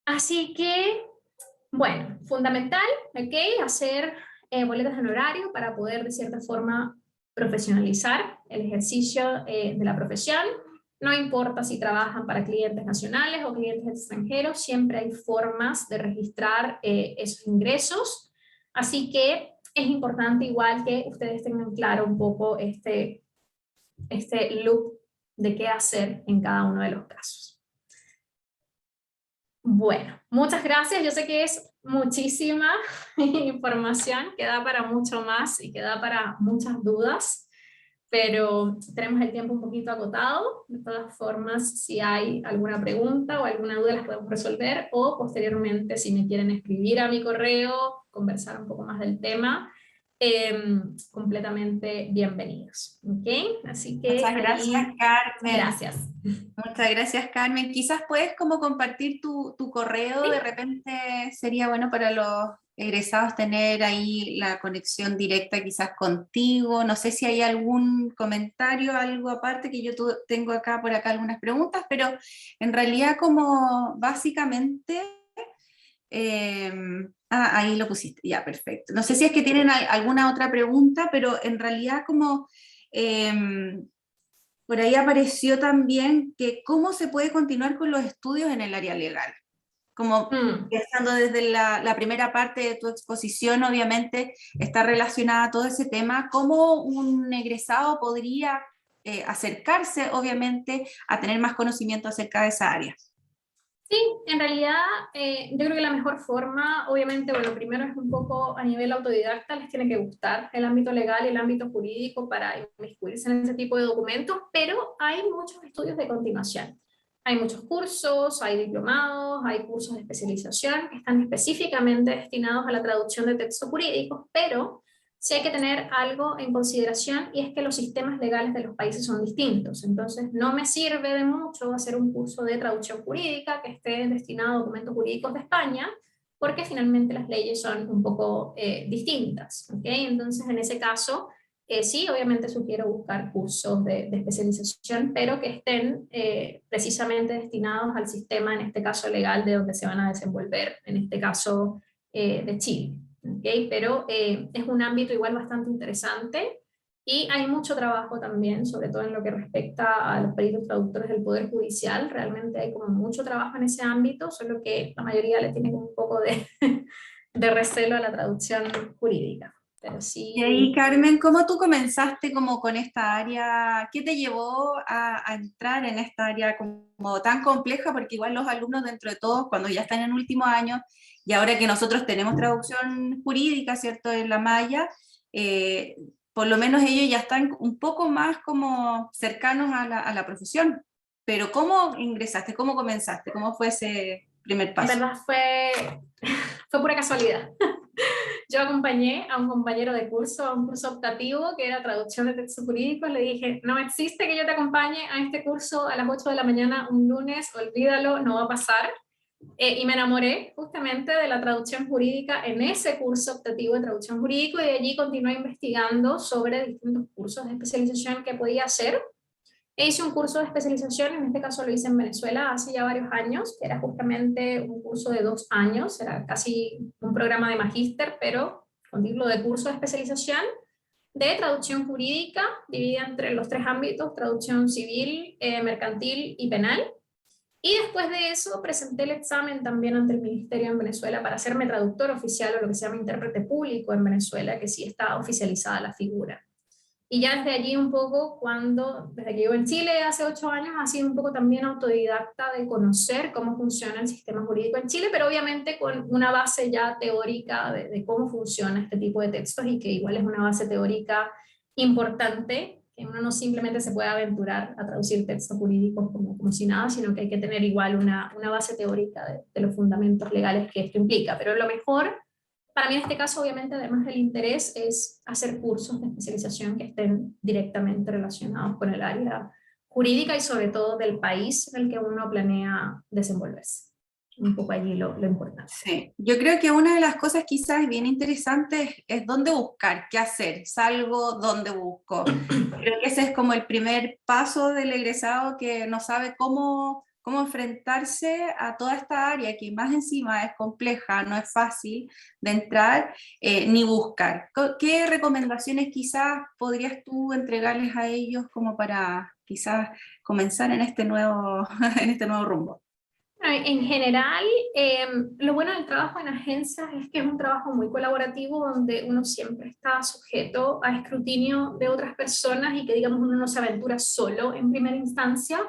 Así que, bueno, fundamental, ¿ok? Hacer boletas de honorario para poder de cierta forma profesionalizar el ejercicio de la profesión. No importa si trabajan para clientes nacionales o clientes extranjeros, siempre hay formas de registrar esos ingresos. Así que es importante igual que ustedes tengan claro un poco este loop de qué hacer en cada uno de los casos. Bueno, muchas gracias. Yo sé que es muchísima información, que da para mucho más y que da para muchas dudas, pero tenemos el tiempo un poquito agotado. De todas formas, si hay alguna pregunta o alguna duda las podemos resolver, o posteriormente si me quieren escribir a mi correo, conversar un poco más del tema, completamente bienvenidos. ¿Ok? Así que Muchas gracias, ahí, Carmen. gracias. Muchas gracias, Carmen. Quizás puedes como compartir tu correo, Sí. de repente sería bueno para los egresados tener ahí la conexión directa quizás contigo. No sé si hay algún comentario, algo aparte, que yo tengo acá por acá algunas preguntas, pero en realidad como básicamente... ahí lo pusiste, ya, perfecto. No sé si es que tienen alguna otra pregunta, pero en realidad como por ahí apareció también que cómo se puede continuar con los estudios en el área legal. Como pensando desde la primera parte de tu exposición, obviamente está relacionada a todo ese tema, cómo un egresado podría acercarse, obviamente, a tener más conocimiento acerca de esa área. Sí, en realidad yo creo que la mejor forma, obviamente, bueno, primero es un poco a nivel autodidacta, les tiene que gustar el ámbito legal y el ámbito jurídico para inmiscuirse en ese tipo de documentos, pero hay muchos estudios de continuación. Hay muchos cursos, hay diplomados, hay cursos de especialización que están específicamente destinados a la traducción de textos jurídicos, pero sí hay que tener algo en consideración, y es que los sistemas legales de los países son distintos. Entonces no me sirve de mucho hacer un curso de traducción jurídica que esté destinado a documentos jurídicos de España, porque finalmente las leyes son un poco distintas, ¿okay? Entonces en ese caso sí, obviamente sugiero buscar cursos de especialización, pero que estén precisamente destinados al sistema, en este caso legal, de donde se van a desenvolver, en este caso de Chile. ¿Okay? Pero es un ámbito igual bastante interesante, y hay mucho trabajo también, sobre todo en lo que respecta a los peritos traductores del Poder Judicial. Realmente hay como mucho trabajo en ese ámbito, solo que la mayoría le tiene como un poco de, de recelo a la traducción jurídica. Pero sí. Y ahí, Carmen, ¿cómo tú comenzaste como con esta área? ¿Qué te llevó a entrar en esta área como tan compleja? Porque igual los alumnos, dentro de todo, cuando ya están en último año, y ahora que nosotros tenemos traducción jurídica, ¿cierto?, en la malla, por lo menos ellos ya están un poco más como cercanos a la profesión. Pero ¿cómo ingresaste? ¿Cómo comenzaste? ¿Cómo fue ese primer En paso? verdad fue pura casualidad. Yo acompañé a un compañero de curso, a un curso optativo que era traducción de textos jurídicos. Le dije, no existe que yo te acompañe a este curso a las 8 de la mañana un lunes, olvídalo, no va a pasar. Y me enamoré justamente de la traducción jurídica en ese curso optativo de traducción jurídica, y de allí continué investigando sobre distintos cursos de especialización que podía hacer. E hice un curso de especialización, en este caso lo hice en Venezuela hace ya varios años, que era justamente un curso de 2 años, era casi un programa de magíster, pero con título de curso de especialización de traducción jurídica, dividida entre los 3 ámbitos: traducción civil, mercantil y penal. Y después de eso presenté el examen también ante el Ministerio en Venezuela para hacerme traductor oficial, o lo que se llama intérprete público en Venezuela, que sí está oficializada la figura. Y ya desde allí un poco, desde que vivo en Chile hace 8 años, ha sido un poco también autodidacta de conocer cómo funciona el sistema jurídico en Chile, pero obviamente con una base ya teórica de cómo funciona este tipo de textos, y que igual es una base teórica importante, que uno no simplemente se puede aventurar a traducir textos jurídicos como si nada, sino que hay que tener igual una base teórica de los fundamentos legales que esto implica. Pero lo mejor para mí en este caso, obviamente, además del interés, es hacer cursos de especialización que estén directamente relacionados con el área jurídica y sobre todo del país en el que uno planea desenvolverse. Un poco allí lo importante. Sí, yo creo que una de las cosas quizás bien interesantes es dónde buscar, qué hacer, salgo, dónde busco. Creo que ese es como el primer paso del egresado que no sabe cómo cómo enfrentarse a toda esta área que más encima es compleja, no es fácil de entrar ni buscar. ¿Qué recomendaciones quizás podrías tú entregarles a ellos como para quizás comenzar en este nuevo, en este nuevo rumbo? Bueno, en general, lo bueno del trabajo en agencias es que es un trabajo muy colaborativo donde uno siempre está sujeto a escrutinio de otras personas y que digamos uno no se aventura solo en primera instancia.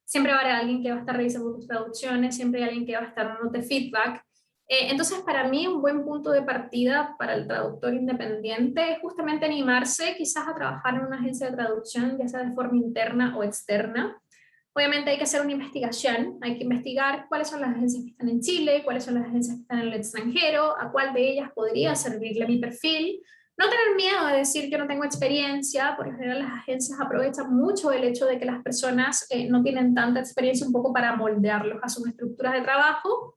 Siempre va a haber alguien que va a estar revisando tus traducciones, siempre hay alguien que va a estar dándote feedback. Entonces, para mí, un buen punto de partida para el traductor independiente es justamente animarse quizás a trabajar en una agencia de traducción, ya sea de forma interna o externa. Obviamente hay que hacer una investigación, hay que investigar cuáles son las agencias que están en Chile, cuáles son las agencias que están en el extranjero, a cuál de ellas podría servirle mi perfil. No tener miedo de decir que no tengo experiencia, por lo general las agencias aprovechan mucho el hecho de que las personas no tienen tanta experiencia un poco para moldearlos a sus estructuras de trabajo,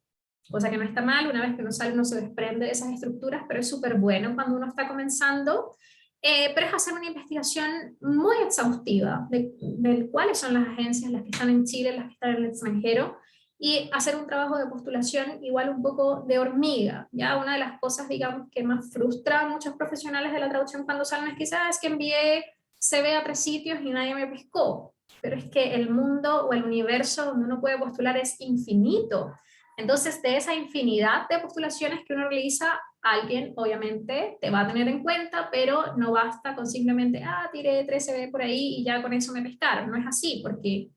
cosa que no está mal, una vez que uno sale uno se desprende de esas estructuras, pero es súper bueno cuando uno está comenzando. Pero es hacer una investigación muy exhaustiva de cuáles son las agencias, las que están en Chile, las que están en el extranjero, y hacer un trabajo de postulación igual un poco de hormiga. Ya una de las cosas, digamos, que más frustra a muchos profesionales de la traducción cuando salen es quizás es que envié CV a 3 sitios y nadie me pescó. Pero es que el mundo o el universo donde uno puede postular es infinito. Entonces, de esa infinidad de postulaciones que uno realiza, alguien obviamente te va a tener en cuenta, pero no basta con simplemente, tiré 3 CV por ahí y ya con eso me pescaron. No es así, porque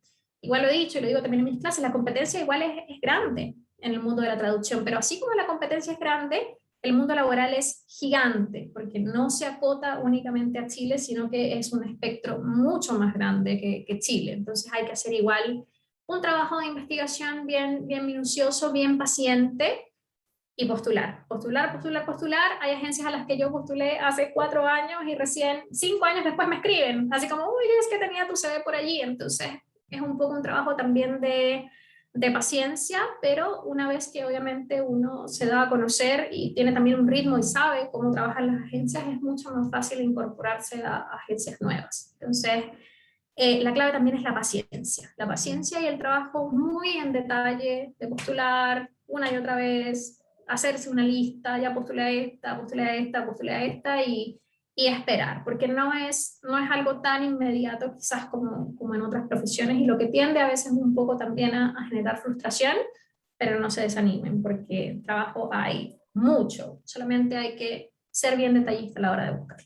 igual lo he dicho y lo digo también en mis clases, la competencia igual es grande en el mundo de la traducción, pero así como la competencia es grande, el mundo laboral es gigante, porque no se acota únicamente a Chile, sino que es un espectro mucho más grande que Chile. Entonces hay que hacer igual un trabajo de investigación bien, bien minucioso, bien paciente, y postular, postular, postular, postular. Hay agencias a las que yo postulé hace 4 años y recién 5 años después me escriben, así como, uy, es que tenía tu CV por allí. Entonces es un poco un trabajo también de paciencia, pero una vez que obviamente uno se da a conocer y tiene también un ritmo y sabe cómo trabajan las agencias, es mucho más fácil incorporarse a agencias nuevas. Entonces, la clave también es la paciencia y el trabajo muy en detalle de postular una y otra vez, hacerse una lista, ya postulé a esta, postulé a esta, postulé a esta y esperar, porque no es algo tan inmediato quizás como en otras profesiones y lo que tiende a veces un poco también a generar frustración, pero no se desanimen porque trabajo hay mucho, solamente hay que ser bien detallista a la hora de buscar.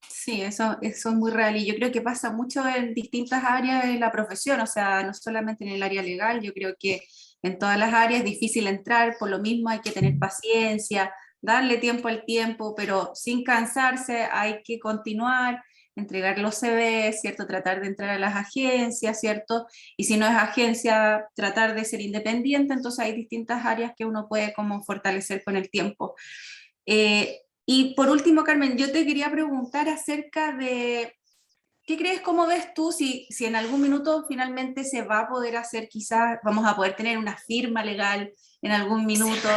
Sí, eso es muy real y yo creo que pasa mucho en distintas áreas de la profesión, o sea, no solamente en el área legal, yo creo que en todas las áreas es difícil entrar, por lo mismo hay que tener paciencia, darle tiempo al tiempo, pero sin cansarse hay que continuar, entregar los CV, ¿cierto? Tratar de entrar a las agencias, ¿cierto? Y si no es agencia, tratar de ser independiente, entonces hay distintas áreas que uno puede como fortalecer con el tiempo. Y por último, Carmen, yo te quería preguntar acerca de, ¿qué crees, cómo ves tú si en algún minuto finalmente se va a poder hacer, quizás vamos a poder tener una firma legal en algún minuto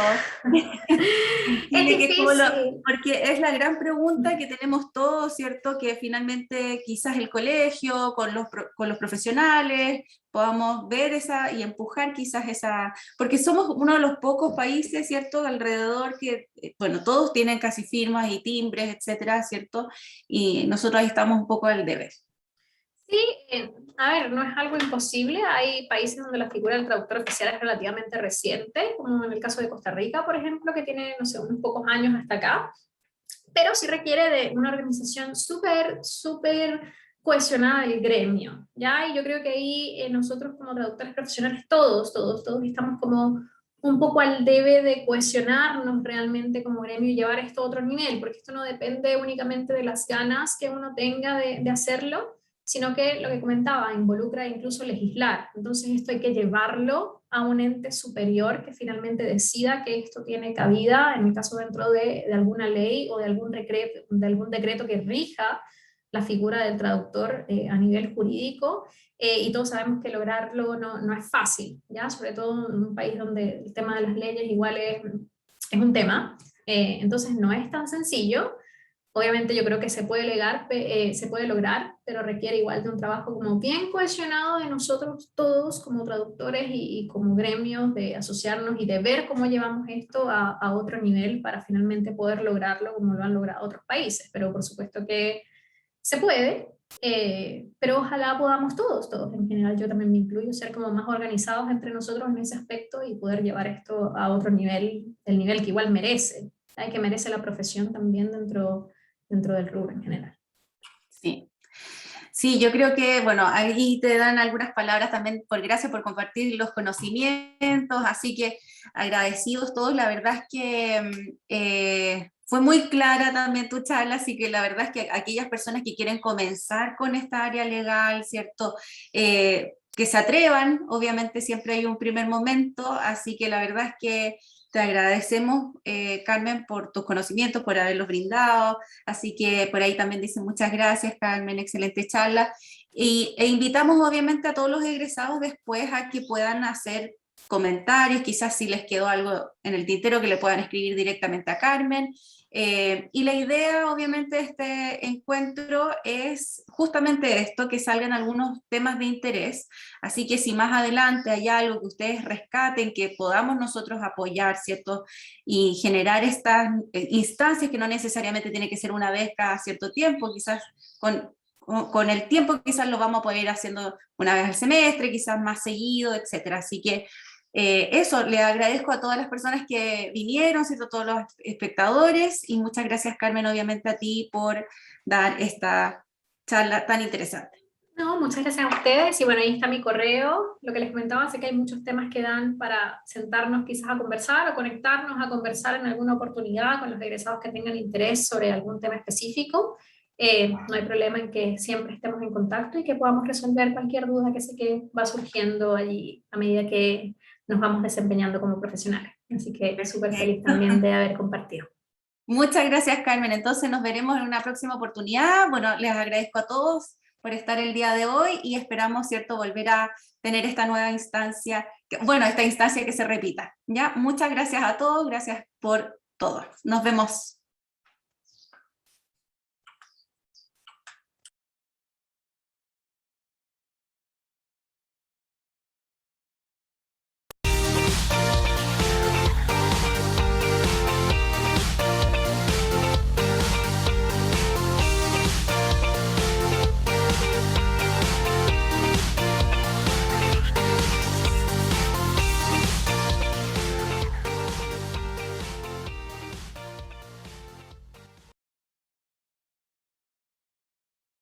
en Es Chile, que es como difícil. porque es la gran pregunta que tenemos todos, ¿cierto? Que finalmente quizás el colegio, con los profesionales, podamos ver esa y empujar quizás esa, porque somos uno de los pocos países, ¿cierto? Alrededor que, bueno, todos tienen casi firmas y timbres, etcétera, ¿cierto? Y nosotros ahí estamos un poco al deber. Sí, a ver, no es algo imposible. Hay países donde la figura del traductor oficial es relativamente reciente, como en el caso de Costa Rica, por ejemplo, que tiene, no sé, unos pocos años hasta acá, pero sí requiere de una organización súper, súper cohesionada del gremio, ¿ya? Y yo creo que ahí nosotros como traductores profesionales, todos estamos como un poco al debe de cohesionarnos realmente como gremio y llevar esto a otro nivel, porque esto no depende únicamente de las ganas que uno tenga de hacerlo, sino que lo que comentaba, involucra incluso legislar. Entonces esto hay que llevarlo a un ente superior que finalmente decida que esto tiene cabida, en el caso dentro de alguna ley o de algún decreto que rija la figura del traductor a nivel jurídico, y todos sabemos que lograrlo no es fácil, ¿ya? Sobre todo en un país donde el tema de las leyes igual es un tema, entonces no es tan sencillo, Obviamente yo creo que se puede lograr, pero requiere igual de un trabajo como bien cohesionado de nosotros todos como traductores y como gremios, de asociarnos y de ver cómo llevamos esto a otro nivel para finalmente poder lograrlo como lo han logrado otros países. Pero por supuesto que se puede, pero ojalá podamos todos en general, yo también me incluyo, ser como más organizados entre nosotros en ese aspecto y poder llevar esto a otro nivel, el nivel que igual merece, ¿sabes? Que merece la profesión también dentro del rubro en general. Sí. Sí, yo creo que, bueno, ahí te dan algunas palabras también por gracias por compartir los conocimientos, así que agradecidos todos, la verdad es que fue muy clara también tu charla, así que la verdad es que aquellas personas que quieren comenzar con esta área legal, ¿cierto? Que se atrevan, obviamente siempre hay un primer momento, así que la verdad es que te agradecemos, Carmen, por tus conocimientos, por haberlos brindado. Así que por ahí también dicen muchas gracias, Carmen, excelente charla. E invitamos obviamente a todos los egresados después a que puedan hacer comentarios, quizás si les quedó algo en el tintero que le puedan escribir directamente a Carmen. Y la idea obviamente de este encuentro es justamente esto, que salgan algunos temas de interés. Así que si más adelante hay algo que ustedes rescaten, que podamos nosotros apoyar, ¿cierto? Y generar estas instancias que no necesariamente tiene que ser una vez cada cierto tiempo, quizás con el tiempo quizás lo vamos a poder ir haciendo una vez al semestre, quizás más seguido, etcétera. Así que eso, le agradezco a todas las personas que vinieron, ¿cierto? Todos los espectadores, y muchas gracias, Carmen, obviamente a ti por dar esta charla tan interesante. No, muchas gracias a ustedes. Y bueno, ahí está mi correo. Lo que les comentaba, sé que hay muchos temas que dan para sentarnos quizás a conversar o conectarnos a conversar en alguna oportunidad con los egresados que tengan interés sobre algún tema específico. No hay problema en que siempre estemos en contacto y que podamos resolver cualquier duda que sé que va surgiendo allí a medida que nos vamos desempeñando como profesionales. Así que súper feliz también de haber compartido. Muchas gracias, Carmen. Entonces nos veremos en una próxima oportunidad. Bueno, les agradezco a todos por estar el día de hoy y esperamos, ¿cierto?, volver a tener esta nueva instancia, bueno, esta instancia que se repita. ¿Ya? Muchas gracias a todos, gracias por todo. Nos vemos.